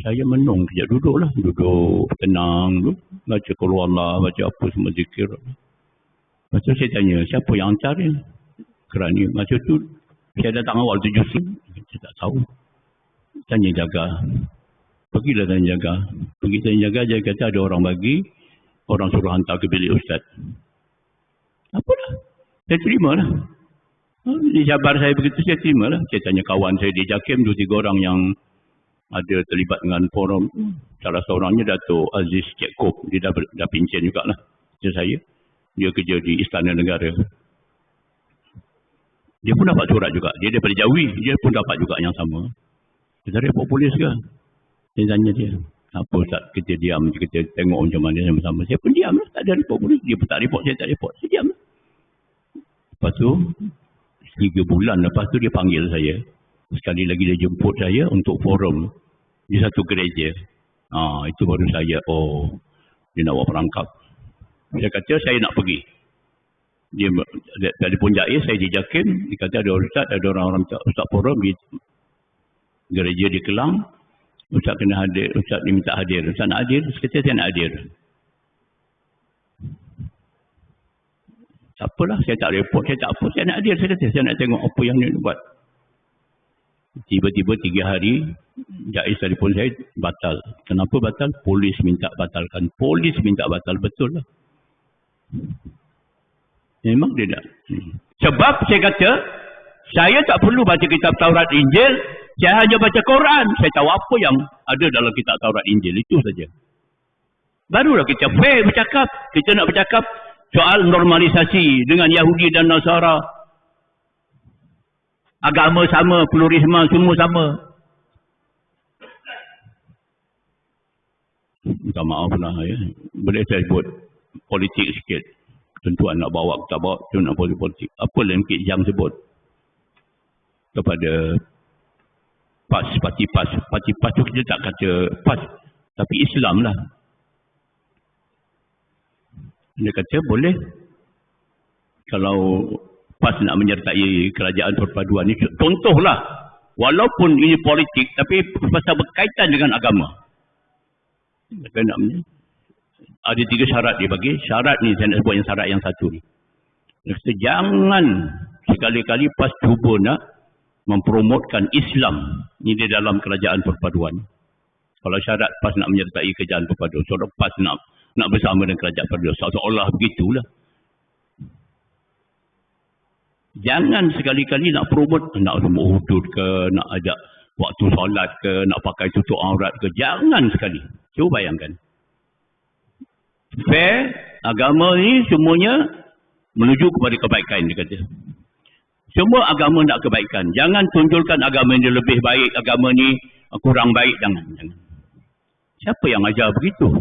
Saya menung kejap, duduklah. Duduk, tenang. Baca Qul Allah, baca apa semua zikir. Lepas tu saya tanya, siapa yang hantar dia? Kerana masa tu, saya datang awal 7 Sin. Saya tak tahu. Tanya jaga. Pergilah tanya jaga. Pergi tanya jaga, dia kata ada orang bagi, orang suruh hantar ke bilik ustaz. Apalah. Saya terimalah. Di Jabar saya begitu, saya terimalah. Saya tanya kawan saya di Jakim, 2-3 orang yang ada terlibat dengan forum. Salah seorangnya Dato' Aziz Cik Kop. Dia dah pincin jugalah. Macam saya. Dia kerja di Istana Negara. Dia pun dapat surat juga. Dia daripada Jawi. Dia pun dapat juga yang sama. Kita report polis ke? Saya tanya dia. Apa Ustaz? Kita diam. Kita tengok macam mana sama-sama. Saya pun diam lah. Tak ada report polis. Dia pun tak report. Saya tak report. Saya diam lah. Lepas tu, 3 bulan lepas tu dia panggil saya. Sekali lagi dia jemput saya untuk forum di satu gereja. Itu baru saya, dia nak buat perangkap. Saya kata saya nak pergi. Dia telefon Jais, saya di Jakim. Dia kata ada ustaz, ada orang-orang ustaz forum di gereja di Kelang. Ustaz kena hadir, ustaz diminta hadir. Ustaz nak hadir, saya kata saya nak hadir. Tak apalah, saya tak report, saya tak apa, saya nak hadir. Saya kata saya nak tengok apa yang dia buat. Tiba-tiba 3 hari, Jais telefon saya batal. Kenapa batal? Polis minta batalkan. Polis minta batal, betul lah. Memang dia tak. Sebab saya kata, saya tak perlu baca kitab Taurat Injil, saya hanya baca Quran. Saya tahu apa yang ada dalam kitab Taurat Injil, itu saja. Barulah kita fair bercakap. Kita nak bercakap soal normalisasi dengan Yahudi dan Nasara. Agama sama, pluralisme semua sama. Minta maaf lah ya. Boleh saya buat politik sikit. Tentuan nak bawa ke tak bawa, tu nak politik. Apa yang Kek Jang sebut kepada PAS, parti PAS. Parti PAS tu kita tak kata PAS, tapi Islam lah. Dia kata boleh kalau PAS nak menyertai kerajaan perpaduan ni, contohlah, walaupun ini politik tapi pasal berkaitan dengan agama. Ada 3 syarat dia bagi. Syarat ni saya nak sebut yang syarat yang satu ni. Dia kata jangan sekali-kali PAS cuba nak mempromotkan Islam ni di dalam kerajaan perpaduan. Kalau syarat PAS nak menyertai kerajaan perpaduan, so PAS nak bersama dengan kerajaan perpaduan, seolah-olah begitulah. Jangan sekali-kali nak promote, nak semua hudud ke, nak ajak waktu solat ke, nak pakai tutup aurat ke. Jangan sekali. Cuba bayangkan. Fair, agama ni semuanya menuju kepada kebaikan, dia kata. Semua agama nak kebaikan. Jangan tunjulkan agama ni lebih baik, agama ni kurang baik. Jangan. Siapa yang ajar begitu?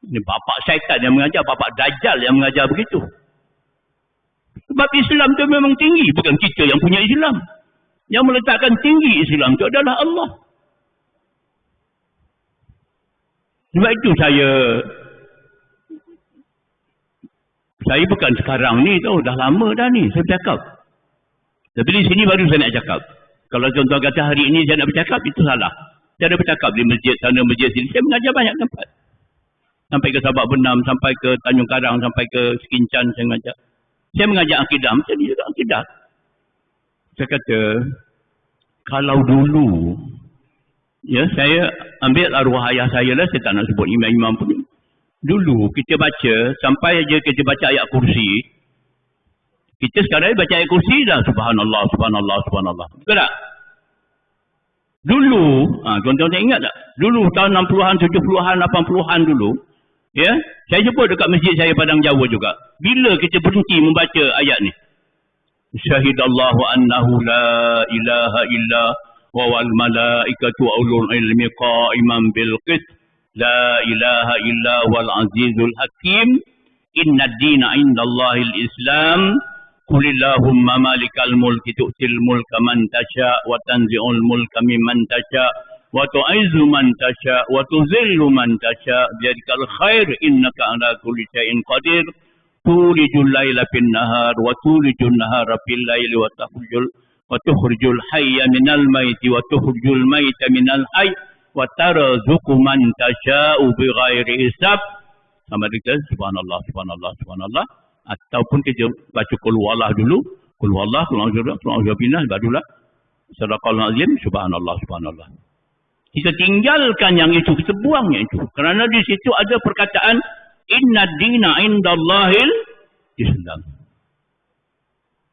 Ini bapak syaitan yang mengajar, bapak dajjal yang mengajar begitu. Sebab Islam tu memang tinggi. Bukan kita yang punya Islam. Yang meletakkan tinggi Islam tu adalah Allah. Sebab itu saya bukan sekarang ni tau. Dah lama dah ni saya bercakap. Tapi di sini baru saya nak cakap. Kalau contoh kata hari ini saya nak bercakap, itu salah. Saya ada bercakap di masjid sana, masjid sini. Saya mengajar banyak tempat. Sampai ke Sabak Benam, sampai ke Tanjung Karang, sampai ke Sekincan saya mengajar. Saya mengajar akidah, macam ni juga akidah. Saya kata, kalau dulu, ya saya ambil arwah ayah saya lah, saya tak nak sebut imam-imam pun. Dulu kita baca, sampai aja kita baca ayat kursi. Kita sekarang baca ayat kursi dah, subhanallah, subhanallah, subhanallah. Betul tak? Dulu, tuan-tuan ingat tak? Dulu tahun 60-an, 70-an, 80-an dulu, ya, saya sebut dekat masjid saya Padang Jawa juga. Bila kita berhenti membaca ayat ni? Syahidallahu annahu la ilaha illa wa wal malaikatu ulul ilmi qa'iman bil qist. La ilaha illa wal azizul hakim. Inna ad-dina 'indallahil islam. Qulillahumma malikal mulki tu'til mulka man tasha wa tanzi'ul mulka mimman tasha wa tu'izzu man tasha wa tuzillu man tasha biyadikal khair innaka ala kulli syai'in qadir. Tulijul laila fin nahar wa tulijul nahara fil laili wa tukhrijul hayya minal maiti wa tukhrijul maita minal hayy wa tarzuqu man tasha'u bighairi hisab. Sama kita subhanallah, subhanallah, subhanallah. Ataupun kita baca qul huwallah dulu, qul huwallah, qul a'udzu billahi, barulah sadaqallahul azim, subhanallah, subhanallah. Kita tinggalkan yang itu, kita buang yang itu. Kerana di situ ada perkataan inna dina indallahil Islam.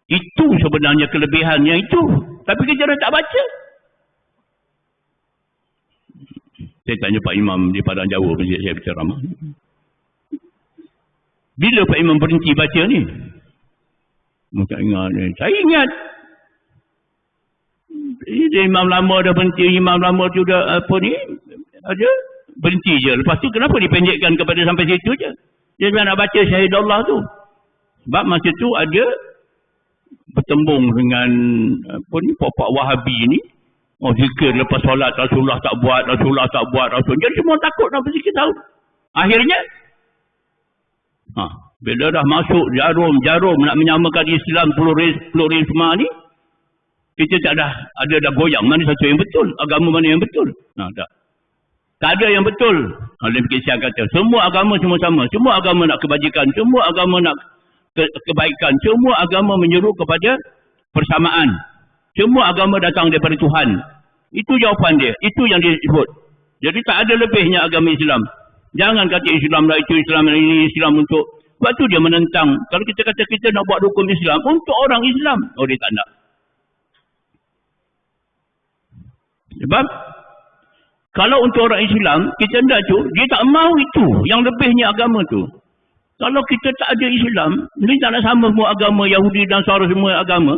Itu sebenarnya kelebihannya itu. Tapi kita dah tak baca. Saya tanya Pak Imam di Padang Jawa, saya berceramah. Bila Pak Imam berhenti baca ni? Tak ingat ni. Saya ingat. Dia imam lama dah berhenti, imam lama tu dah apa ni? Ada berhenti je. Lepas tu kenapa dipendekkan kepada sampai situ je? Dia cuma nak baca syahidallah tu. Sebab masa tu ada bertembung dengan apa ni, Pak Wahabi ni. Oh, zikir lepas solat Rasulullah tak buat, Rasulullah tak buat, Rasulullah. Jadi semua takut nak berzikir tahu. Akhirnya bila dah masuk jarum nak menyamakan Islam pluralisme ni, kita tak ada goyang. Mana satu yang betul? Agama mana yang betul? Tak ada yang betul. Oleh Kisah kata, semua agama semua sama. Semua agama nak kebajikan. Semua agama nak kebaikan. Semua agama menyeru kepada persamaan. Semua agama datang daripada Tuhan. Itu jawapan dia. Itu yang dia sebut. Jadi tak ada lebihnya agama Islam. Jangan kata Islam lah itu, Islam ini, Islam untuk. Sebab tu dia menentang. Kalau kita kata kita nak buat hukum Islam untuk orang Islam. Oh, dia tak nak. Sebab kalau untuk orang Islam, kita hendak tu, dia tak mahu itu. Yang lebihnya agama tu. Kalau kita tak ada Islam, ni tak nak sama semua agama, Yahudi dan Nasara semua agama.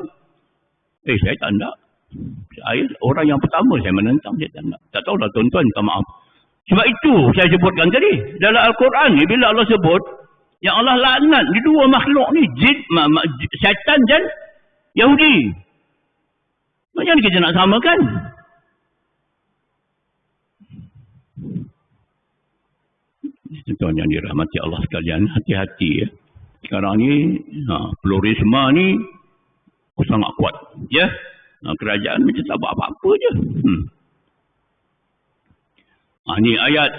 Saya tak nak. Saya orang yang pertama saya menentang, saya tak nak. Tak tahulah tuan-tuan, minta maaf. Sebab itu saya sebutkan tadi. Dalam Al-Quran ni, bila Allah sebut, Yang Allah laknat di dua makhluk ni, jin, syaitan dan Yahudi. Macam mana kita nak samakan? Tuan yang dirahmati Allah sekalian, hati-hati ya. Sekarang ni pluralisme ni sangat kuat ya. Kerajaan macam tak buat apa-apa je. Ni ayat.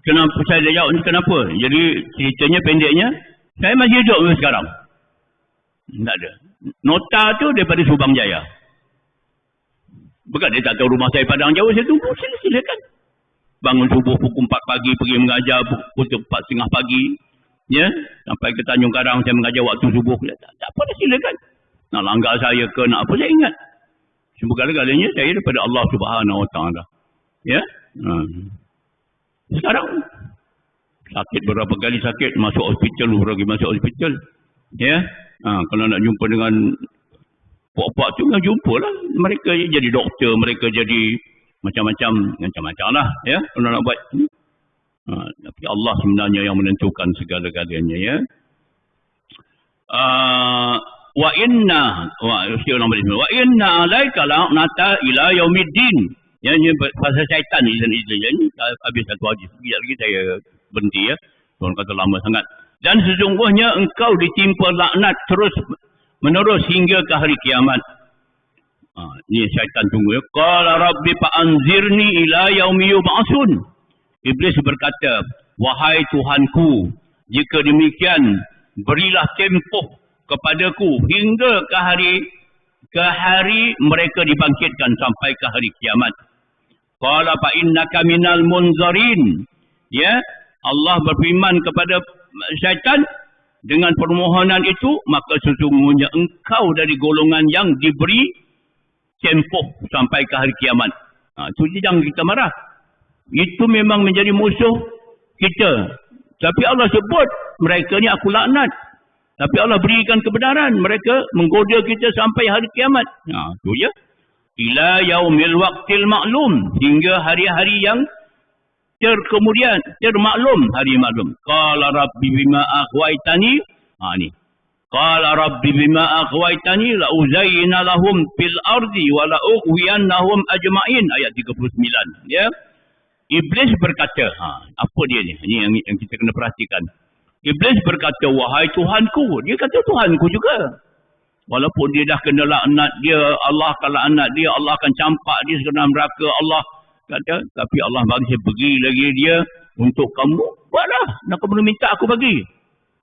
Kenapa saya dah jawab ni kenapa? Jadi ceritanya pendeknya, saya masih hidup sekarang. Tak ada. Nota tu daripada Subang Jaya. Bukan dia tak tahu rumah saya Padang Jauh, saya tunggu, silakan. Bangun subuh pukul 4 pagi, pergi mengajar pukul 4.30 pagi. Ya, sampai ke Tanjung Karang, saya mengajar waktu subuh. Tak apa dah, silakan. Nak langgar saya ke, nak apa, saya ingat. Segala-galanya saya daripada Allah Subhanahu Wa Taala. Ya. Sekarang sakit berapa kali sakit, masuk hospital, lagi masuk hospital. Ya. Kalau nak jumpa dengan pak-pak tu, nak jumpa lah. Mereka jadi doktor, mereka jadi macam-macam lah. Ya. Kalau nak buat. Tapi Allah sebenarnya yang menentukan segala-galanya. Ya. Wa inna alaika la'nata ila yaumiddin. Yang ini pasal syaitan ni habis satu hadis. Sekejap lagi saya berhenti ya. Tuan kata lama sangat. Dan sesungguhnya engkau ditimpa laknat terus menerus hingga ke hari kiamat. Ni syaitan tunggu ya. Qala rabbi fa'anzirni ila yaumi yub'atsun. Iblis berkata, wahai Tuhanku, jika demikian berilah tempoh kepadaku hingga ke hari mereka dibangkitkan sampai ke hari kiamat. Qala fa innaka minal munzarin. Ya, Allah berfirman kepada syaitan dengan permohonan itu, maka sesungguhnya engkau dari golongan yang diberi tempoh sampai ke hari kiamat. Itu jangan kita marah. Itu memang menjadi musuh kita. Tapi Allah sebut mereka ni aku laknat. Tapi Allah berikan kebenaran. Mereka menggoda kita sampai hari kiamat. Itu ya. Ila yaumil waqtil maklum. Hingga hari-hari yang termaklum. Hari maklum. Qala rabbi bima aghwaitani. Ni. Qala rabbi bima aghwaitani la uzayyina lahum fil ardi wa la ughwiyannahum ajma'in. Ayat 39. Ya. Iblis berkata, apa dia ni? Ini yang kita kena perhatikan. Iblis berkata, wahai Tuhanku. Dia kata Tuhanku juga. Walaupun dia dah kena laknat dia, Allah akan laknat dia, Allah akan campak dia ke dalam neraka. Allah kata, tapi Allah bagi saya bagi lagi dia untuk kamu. Buatlah. Nak kamu minta aku bagi.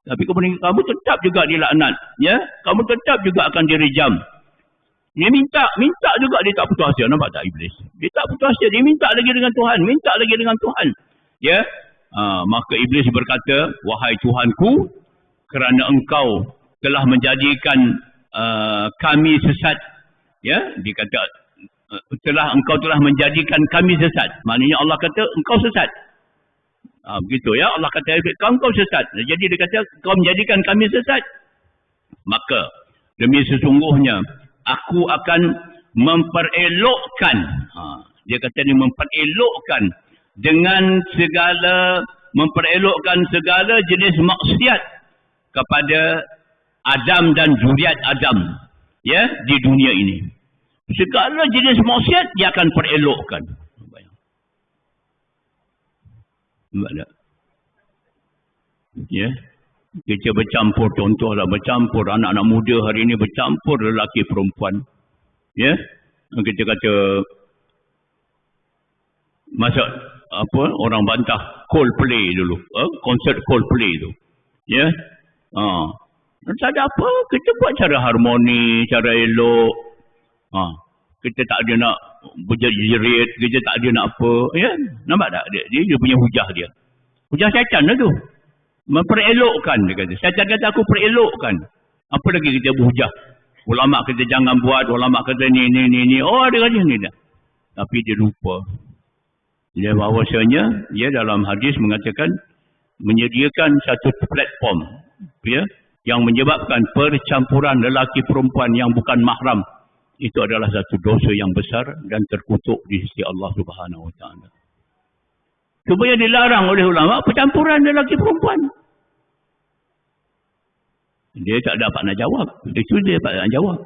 Tapi kamu tetap juga dilaknat. Ya? Kamu tetap juga akan direjam. Dia minta juga dia tak putus asa. Nampak tak Iblis? Dia tak putus asa. Dia minta lagi dengan Tuhan. Minta lagi dengan Tuhan. Ya? Maka Iblis berkata, wahai Tuhanku, kerana engkau telah menjadikan kami sesat. Ya? Dia kata, engkau telah menjadikan kami sesat. Maknanya Allah kata, engkau sesat. Begitu ya. Allah kata, engkau sesat. Jadi dia kata, kau menjadikan kami sesat. Maka, demi sesungguhnya, aku akan memperelokkan. Dia kata ni memperelokkan dengan memperelokkan segala jenis maksiat kepada Adam dan zuriat Adam. Ya, di dunia ini. Segala jenis maksiat dia akan perelokkan. Ya. Kita bercampur, contohlah bercampur anak-anak muda hari ini bercampur lelaki perempuan. Ya. Kita kata masa orang bantah Coldplay dulu. Konsert Coldplay tu. Ya. Tak ada apa, kita buat cara harmoni, cara elok. Kita tak ada nak berjerit, kita tak ada nak apa. Ya. Nampak tak? Dia punya hujah dia. Hujah syaitan lah tu. Memperelokkan, dia kata. Syaitan kata aku perelokkan. Apa lagi kita berhujah? Ulama kata jangan buat, ulama kata ni. Oh, dia kata ni dah. Tapi dia lupa. Dia bahawasanya, dia dalam hadis mengatakan menyediakan satu platform, ya, yang menyebabkan percampuran lelaki perempuan yang bukan mahram. Itu adalah satu dosa yang besar dan terkutuk di sisi Allah Subhanahu Wa Taala. Cuma yang dilarang oleh ulama percampuran lelaki perempuan. Dia tak dapat nak jawab. Itu dia dapat nak jawab.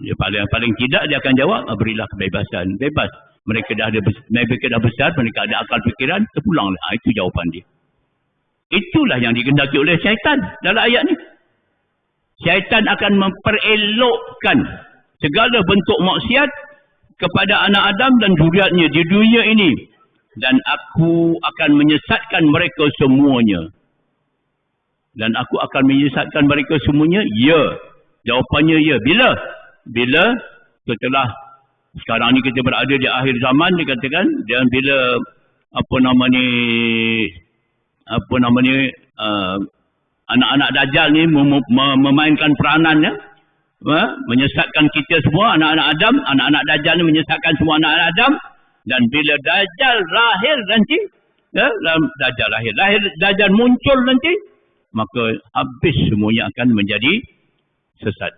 Dia paling tidak dia akan jawab, berilah kebebasan. Bebas. Mereka dah besar, mereka ada akal fikiran, terpulanglah. Itu jawapan dia. Itulah yang dikehendaki oleh syaitan dalam ayat ni. Syaitan akan memperelokkan segala bentuk maksiat kepada anak Adam dan zuriatnya di dunia ini. Dan aku akan menyesatkan mereka semuanya. Dan aku akan menyesatkan mereka semuanya? Ya. Jawapannya ya. Bila? Bila setelah sekarang ni kita berada di akhir zaman, dikatakan, dan bila anak-anak Dajjal ni memainkan peranannya, menyesatkan kita semua, anak-anak Adam, anak-anak Dajjal ni menyesatkan semua anak-anak Adam. Dan bila Dajjal lahir nanti, Dajjal muncul nanti, maka habis semuanya akan menjadi sesat.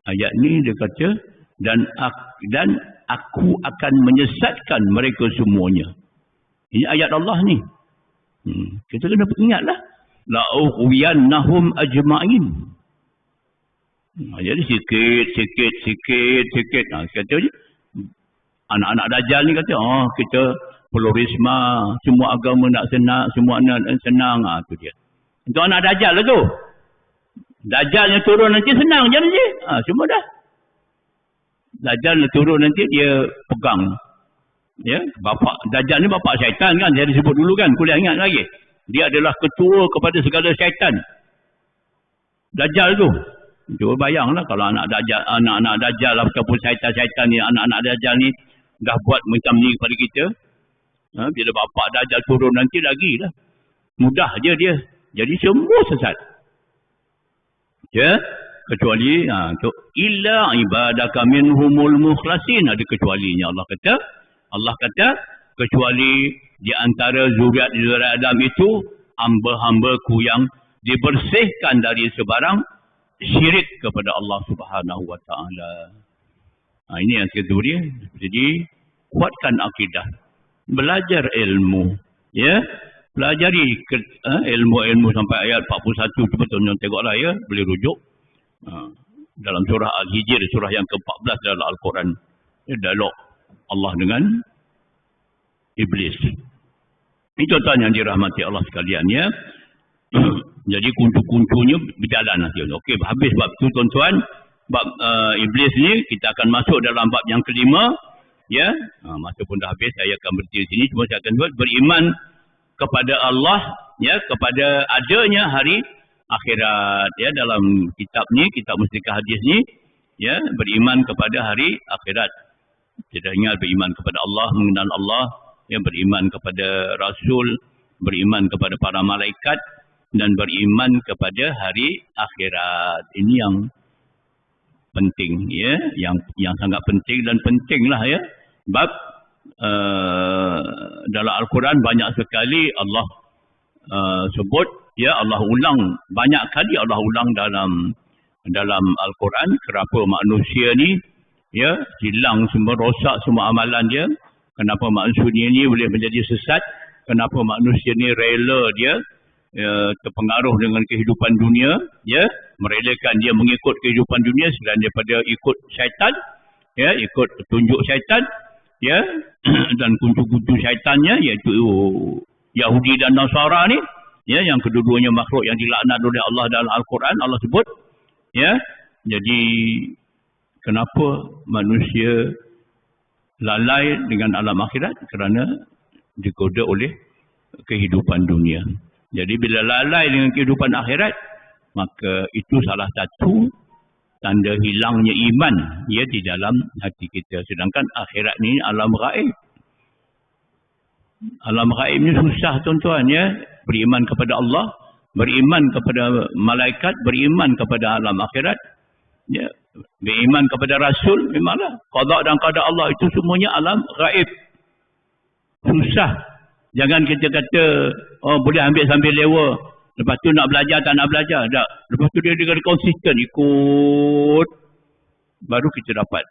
Ayat ni dia kata, dan aku akan menyesatkan mereka semuanya. Ini ayat Allah ni. Kita kena ingatlah. La'ughwiyannahum ajma'in. Jadi sikit. Kata je. Anak-anak Dajjal ni kata, kita pluralisme, semua agama nak senang, semua nak senang. Tu dia. Itu anak Dajjal lah tu. Dajjal yang turun nanti senang je nanti. Semua dah. Dajjal yang turun nanti dia pegang. Ya, Dajjal ni bapa syaitan kan, saya disebut dulu kan, kuliah ingat lagi. Dia adalah ketua kepada segala syaitan. Dajjal tu. Cuba bayanglah kalau anak-anak Dajjal ataupun syaitan-syaitan ni, anak-anak Dajjal ni dah buat macam ni kepada kita. Bila bapa Dajjal turun nanti lagi lah. Mudah je dia. Jadi semua sesat. Ya, kecuali illa ibadaka minhumul mukhlasin, ada kecualinya. Allah kata kecuali di antara zuriat Adam itu hamba-hambaku yang dibersihkan dari sebarang syirik kepada Allah Subhanahu wa taala. Ini yang kedua dia. Jadi kuatkan akidah, belajar ilmu, ya. Pelajari ilmu-ilmu sampai ayat 41. Cuba tuan-tuan tengoklah, ya, boleh rujuk dalam surah Al-Hijr, surah yang ke-14 dalam Al-Quran. Dialog Allah dengan iblis. Ini tuan-tuan yang dirahmati Allah sekalian, ya. Jadi kuncu-kuncunya berjalan nanti. Okey, habis bab tu tuan-tuan. Bab iblis ni kita akan masuk dalam bab yang kelima, ya. Masa pun dah habis, saya akan berhenti di sini. Cuma saya akan buat beriman kepada Allah, ya, kepada adanya hari akhirat, ya, dalam kitab ni, kitab Mustikah Hadis ni, ya, beriman kepada hari akhirat. Kita ingat beriman kepada Allah, mengenal Allah, ya, beriman kepada Rasul, beriman kepada para malaikat, dan beriman kepada hari akhirat. Ini yang penting, ya, yang sangat penting dan pentinglah, ya. Bab dalam Al-Quran banyak sekali Allah sebut, ya, Allah ulang banyak kali, Allah ulang dalam Al-Quran kenapa manusia ni, ya, hilang semua, rosak semua amalan dia, kenapa manusia ni boleh menjadi sesat, kenapa manusia ni rela dia terpengaruh dengan kehidupan dunia, ya, merelakan dia mengikut kehidupan dunia selain daripada ikut syaitan, ya, ikut petunjuk syaitan, ya, dan kuncu-kuncu syaitannya, iaitu Yahudi dan Nasara ni, ya, yang kedua-duanya makhluk yang dilaknat oleh Allah dalam Al-Quran, Allah sebut, ya. Jadi kenapa manusia lalai dengan alam akhirat? Kerana digoda oleh kehidupan dunia. Jadi bila lalai dengan kehidupan akhirat, maka itu salah satu tanda hilangnya iman, ya, di dalam hati kita. Sedangkan akhirat ni alam gaib. Alam gaib ni susah tuan-tuan, ya. Beriman kepada Allah, beriman kepada malaikat, beriman kepada alam akhirat, ya. Beriman kepada Rasul, memanglah qada dan qada Allah itu semuanya alam gaib. Susah. Jangan kita kata, boleh ambil sambil lewa, lepas tu nak belajar tak nak belajar. Tak. Lepas tu dia konsisten ikut, baru kita dapat.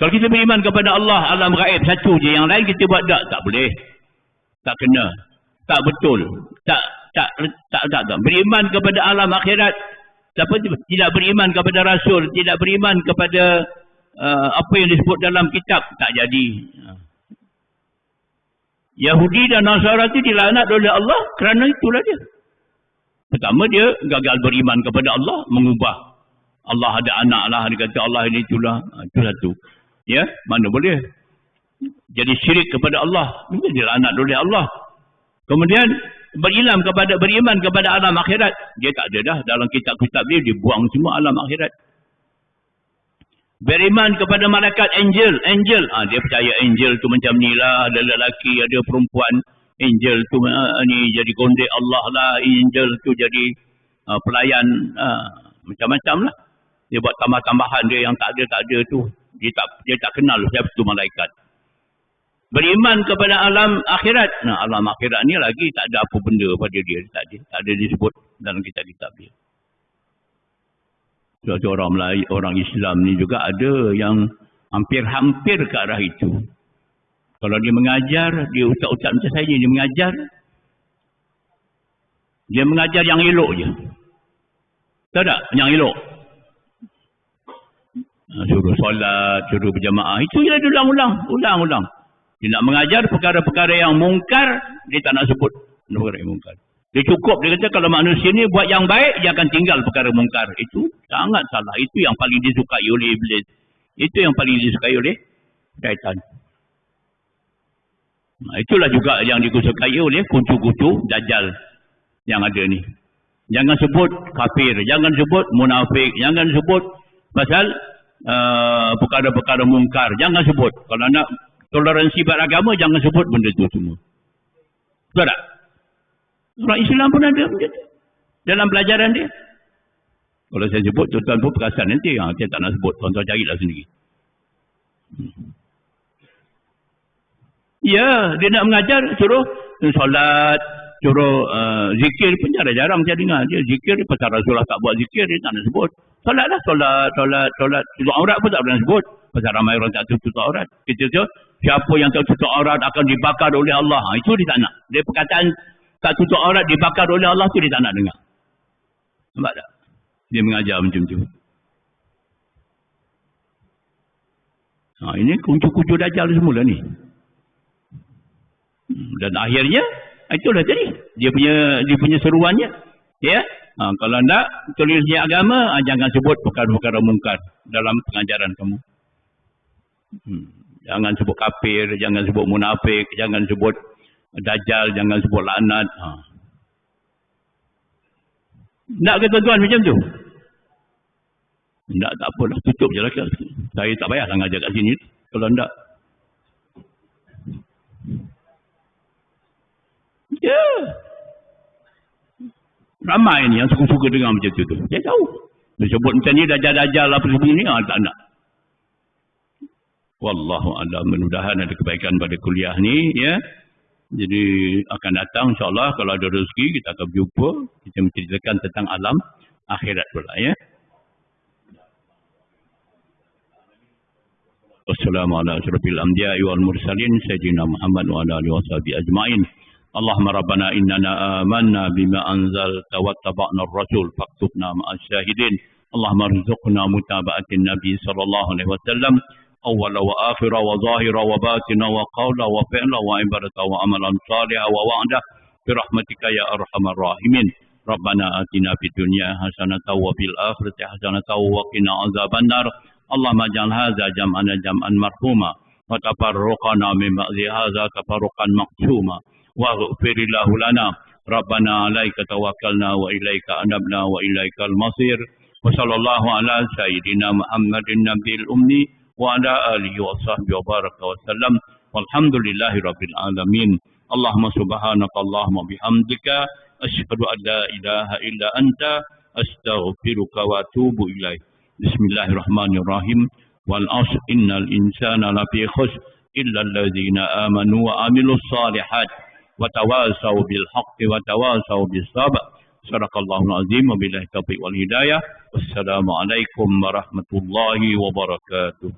Kalau kita beriman kepada Allah, alam gaib satu je, yang lain kita buat tak boleh. Tak kena. Tak betul. Tak. Beriman kepada alam akhirat. Siapa tidak beriman kepada Rasul, tidak beriman kepada apa yang disebut dalam kitab, tak jadi. Yahudi dan Nasara itu dilaknat oleh Allah kerana itulah dia. Pertama, dia gagal beriman kepada Allah, mengubah Allah ada anak lah, dia kata Allah ini itulah. Itu satu. Ya, mana boleh. Jadi syirik kepada Allah, juga dilaknat oleh Allah. Kemudian beriman kepada alam akhirat. Dia tak ada dah dalam kitab-kitab dia buang semua alam akhirat. Beriman kepada malaikat angel. Dia percaya angel tu macam ni lah, ada lelaki, ada perempuan. Angel tu ni jadi kondik Allah lah, angel tu jadi pelayan, macam-macam lah. Dia buat tambah-tambahan dia yang tak ada tu. Dia tak kenal siapa tu malaikat. Beriman kepada alam akhirat. Alam akhirat ni lagi tak ada apa benda pada dia. Tak ada disebut dalam kitab-kitab dia. Suatu orang Melayu, orang Islam ni juga ada yang hampir-hampir ke arah itu. Kalau dia mengajar, dia utak-utak macam saya, dia mengajar yang elok je. Tahu tak? Yang elok. Suruh solat, suruh berjamaah. Itu je dia ulang-ulang. Dia nak mengajar perkara-perkara yang mungkar, dia tak nak sebut perkara yang mungkar. Dia cukup, dia kata kalau manusia ni buat yang baik, dia akan tinggal perkara mungkar. Itu sangat salah. Itu yang paling disukai oleh iblis. Itu yang paling disukai oleh syaitan. Itulah juga yang disukai oleh kuncu-kuncu dajjal yang ada ni. Jangan sebut kafir, jangan sebut munafik, jangan sebut pasal perkara-perkara mungkar. Jangan sebut. Kalau nak toleransi beragama, jangan sebut benda tu semua. Betul tak? Orang Islam pun ada dalam pelajaran dia. Kalau saya sebut, tuan-tuan pun perasan nanti. Saya tak nak sebut. Tuan-tuan carilah sendiri. Ya, dia nak mengajar, suruh solat, suruh zikir pun jarang saya dengar. Dia zikir, pasal Rasulullah tak buat zikir, dia tak nak sebut. Solat lah, solat. Tutup aurat pun tak pernah sebut. Pasal ramai orang tak tutup aurat. Kita tu, siapa yang tak tutup aurat akan dibakar oleh Allah. Itu dia tak nak. Dia perkataan tak tutup aurat dibakar oleh Allah tu dia tak nak dengar. Nampak tak? Dia mengajar macam tu. Ini kuncu-kuncu dajjal semula ni. Dan akhirnya itulah tadi. Dia punya seruannya. Ya. Kalau tak tulisnya agama, jangan sebut perkara-perkara mungkar dalam pengajaran kamu. Jangan sebut kafir, jangan sebut munafik, jangan sebut dajjal, jangan sebut laknat. Nak ke tuan-tuan macam tu? Tak apalah, tutup je lah. Saya tak payahlah ngajar kat sini kalau tak. Ya. Ramai ni yang suka-suka dengar macam tu. Saya tahu. Dia sebut macam ni, dajjal-dajjal apa sebagainya ni, tak nak. Wallahu a'lam. Mudah-mudahan ada kebaikan pada kuliah ni, ya. Jadi akan datang insyaAllah kalau ada rezeki kita akan berjumpa. Kita menceritakan tentang alam akhirat pula, ya. Wassalamualaikum warahmatullahi wabarakatuh. Sayyidina Muhammad wa ala alihi washabihi ajma'in. Allahumma rabbana innana amanna bima anzalta wattaba'na ar-rasul faktubna ma'as syahidin. Allahumma rizqna mutaba'atin nabi sallallahu alaihi wasallam awwala wa akhira wa zahira wa batina wa qawla wa fi'la wa ibadata wa amalan salihah wa wa'da birahmatika ya arhamar rahimin. Rabbana atina fid dunya hasanatan wa fil akhirati hasanatan wa qina azabannar. Allahumma ja'al hadza jam'ana jam'an marhuma wa tafarruqana min ba'di hadza tafarruqan maqsuma waghfir lana. Rabbana 'alaika tawakkalna wa ilaika anabna wa ilaikal masir. Wa sallallahu ala sayyidina Muhammadin nabiyil ummi wa ala alihi wa sahbihi wa baraka wa sallam. Walhamdulillahi rabbil alamin. Allahumma subhanaka Allahumma bihamdika asyhadu an la ilaha illa anta astaghfiruka wa atubu ilaik. Bismillahirrahmanirrahim. Wal 'ashr innal insana lafi khusr illa alladhina amanu wa amilus salihat wa tawasaw bil haqqi wa tawasaw bis sabr. Sadaqallahul azim wa billahi taufiq wal hidayah. Wassalamu alaikum warahmatullahi wabarakatuh.